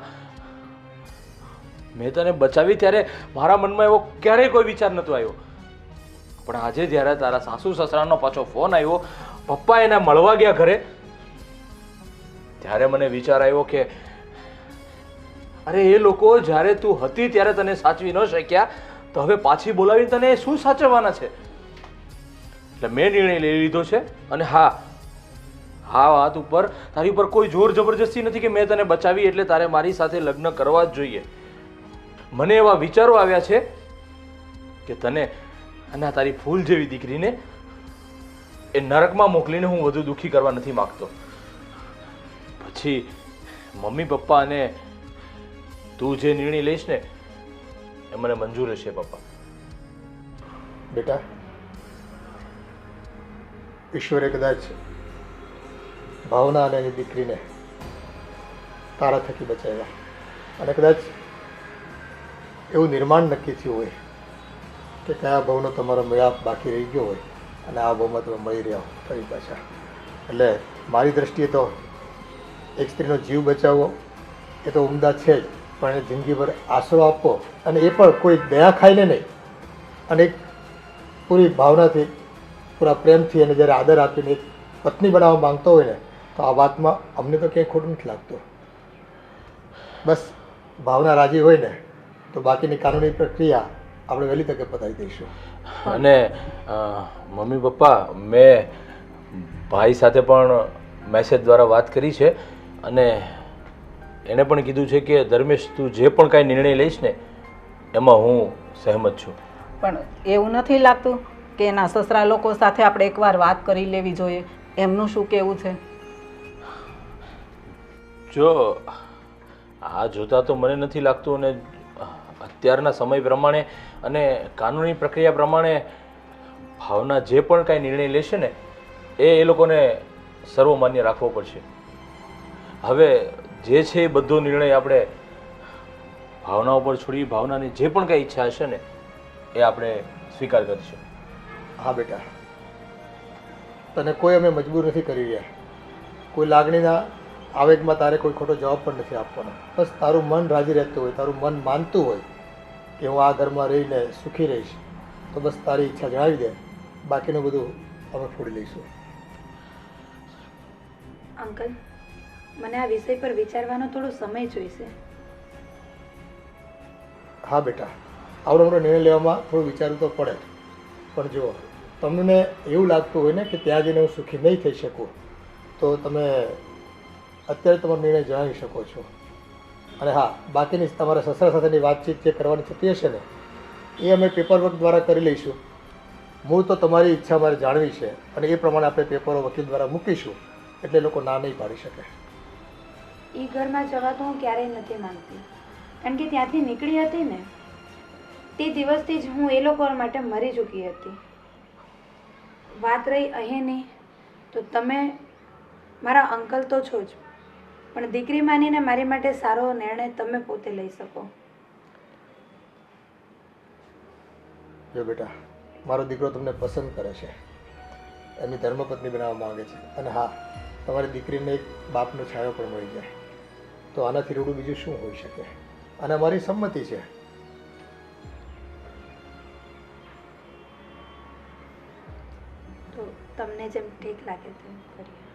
મેં તને બચાવી ત્યારે મારા મનમાં એવો ક્યારેય કોઈ વિચાર નહોતો આવ્યો, પણ આજે જ્યારે તારા સાસુ સસરાનો પાછો ફોન આવ્યો, પપ્પા એને મળવા ગયા ઘરે, ત્યારે મને વિચાર આવ્યો કે અરે એ લોકો જ્યારે તું હતી ત્યારે તને સાચવી ન શક્યા, તો હવે પાછી બોલાવીને તને શું સાચવવાના છે? એટલે મેં નિર્ણય લઈ લીધો છે. અને હા, વાત ઉપર તારી ઉપર કોઈ જોર જબરજસ્તી નથી કે મેં તને બચાવી એટલે તારે મારી સાથે લગ્ન કરવા જ જોઈએ. મને એવા વિચારો આવ્યા છે કે તને અને આ તારી ફૂલ જેવી દીકરીને એ નરકમાં મોકલીને હું વધુ દુઃખી કરવા નથી માંગતો. પછી મમ્મી પપ્પા અને તું જે નિર્ણય લઈશ ને એ મને મંજૂર હશે પપ્પા. બેટા, ઈશ્વરે કદાચ ભાવના અને એની દીકરીને તારા થકી બચાવ્યા, અને કદાચ એવું નિર્માણ નક્કી થયું હોય કે કયા ભાવનો તમારો મેળાપ બાકી રહી ગયો હોય અને આ ભાવમાં તમે મળી રહ્યા હો ફરી પાછા. એટલે મારી દ્રષ્ટિએ તો એક સ્ત્રીનો જીવ બચાવવો એ તો ઉમદા છે જ, પણ એને જિંદગીભર આશરો આપવો, અને એ પણ કોઈ દયા ખાઈને નહીં, અને એક પૂરી ભાવનાથી પૂરા પ્રેમથી અને જ્યારે આદર આપીને એક પત્ની બનાવવા માંગતો હોય ને, તો આ વાતમાં અમને તો ક્યાંય ખોટું નથી લાગતું. બસ ભાવના રાજી હોય ને તો બાકીની કાનૂની પ્રક્રિયા આપણે વહેલી તકે પતાવી દઈશું. અને મમ્મી પપ્પા, મેં ભાઈ સાથે પણ મેસેજ દ્વારા વાત કરી છે, અને એણે પણ કીધું છે કે ધર્મેશ, તું જે પણ કાંઈ નિર્ણય લઈશ ને એમાં હું સહેમત છું. પણ એવું નથી લાગતું કે એના સસરા લોકો સાથે આપણે એકવાર વાત કરી લેવી જોઈએ? એમનું શું કહેવું છે? જો આ જોતા તો મને નથી લાગતું, અને અત્યારના સમય પ્રમાણે અને કાનૂની પ્રક્રિયા પ્રમાણે ભાવના જે પણ કાંઈ નિર્ણય લેશે ને એ લોકોને સર્વમાન્ય રાખવો પડશે. હવે જે છે એ બધો નિર્ણય આપણે ભાવના ઉપર છોડી, ભાવનાની જે પણ કાંઈ ઈચ્છા હશે ને એ આપણે સ્વીકાર કરીશું. હા બેટા, તને કોઈ અમે મજબૂર નથી કરી રહ્યા, કોઈ લાગણીના આવેગમાં તારે કોઈ ખોટો જવાબ પણ નથી આપવાનો. બસ તારું મન રાજી રહેતું હોય, તારું મન માનતું હોય કે હું આ ઘરમાં રહીને સુખી રહીશ, તો બસ તારી ઈચ્છા જણાવી દે, બાકીનું બધું અમે ફોડી લઈશું. અંકલ, મને આ વિષય પર વિચારવાનો થોડો સમય જોઈશે. હા બેટા, આવડો મોટો નિર્ણય લેવામાં થોડું વિચારવું તો પડે, પણ જો તમને એવું લાગતું હોય ને કે ત્યાં જઈને હું સુખી નહીં થઈ શકું, તો તમે અત્યારે તમારો નિર્ણય જણાવી શકો છો. અને હા, બાકીની તમારા સસરા સાથેની વાતચીત જે કરવાની થતી હશે ને એ અમે પેપરવર્ક દ્વારા કરી લઈશું. મૂળ તો તમારી ઈચ્છા મારે જાણવી છે, અને એ પ્રમાણે આપણે પેપરો વકીલ દ્વારા મૂકીશું, એટલે લોકો ના નહીં પાડી શકે. એ ઘરમાં જવા તો હું ક્યારેય નથી માંગતી, કારણ કે ત્યાંથી નીકળી હતી ને તે દિવસથી જ હું એ લોકો માટે મરી ચૂકી હતી. વાત રહી અહીંની, તો તમે મારા અંકલ તો છો જ, પણ દીકરી માનીને મારી માટે સારો નિર્ણય તમે પોતે લઈ શકો. જો બેટા, મારો દીકરો તમને પસંદ કરે છે, એમની ધર્મપત્ની બનાવવા માંગે છે, અને હા, તમારી દીકરીને એક બાપનો છાયો પણ મળી જાય, તો આનાથી રૂડું બીજું શું હોઈ શકે? અને અમારી સંમતિ છે. તો તમને જેમ ઠીક લાગે તેમ કરીએ.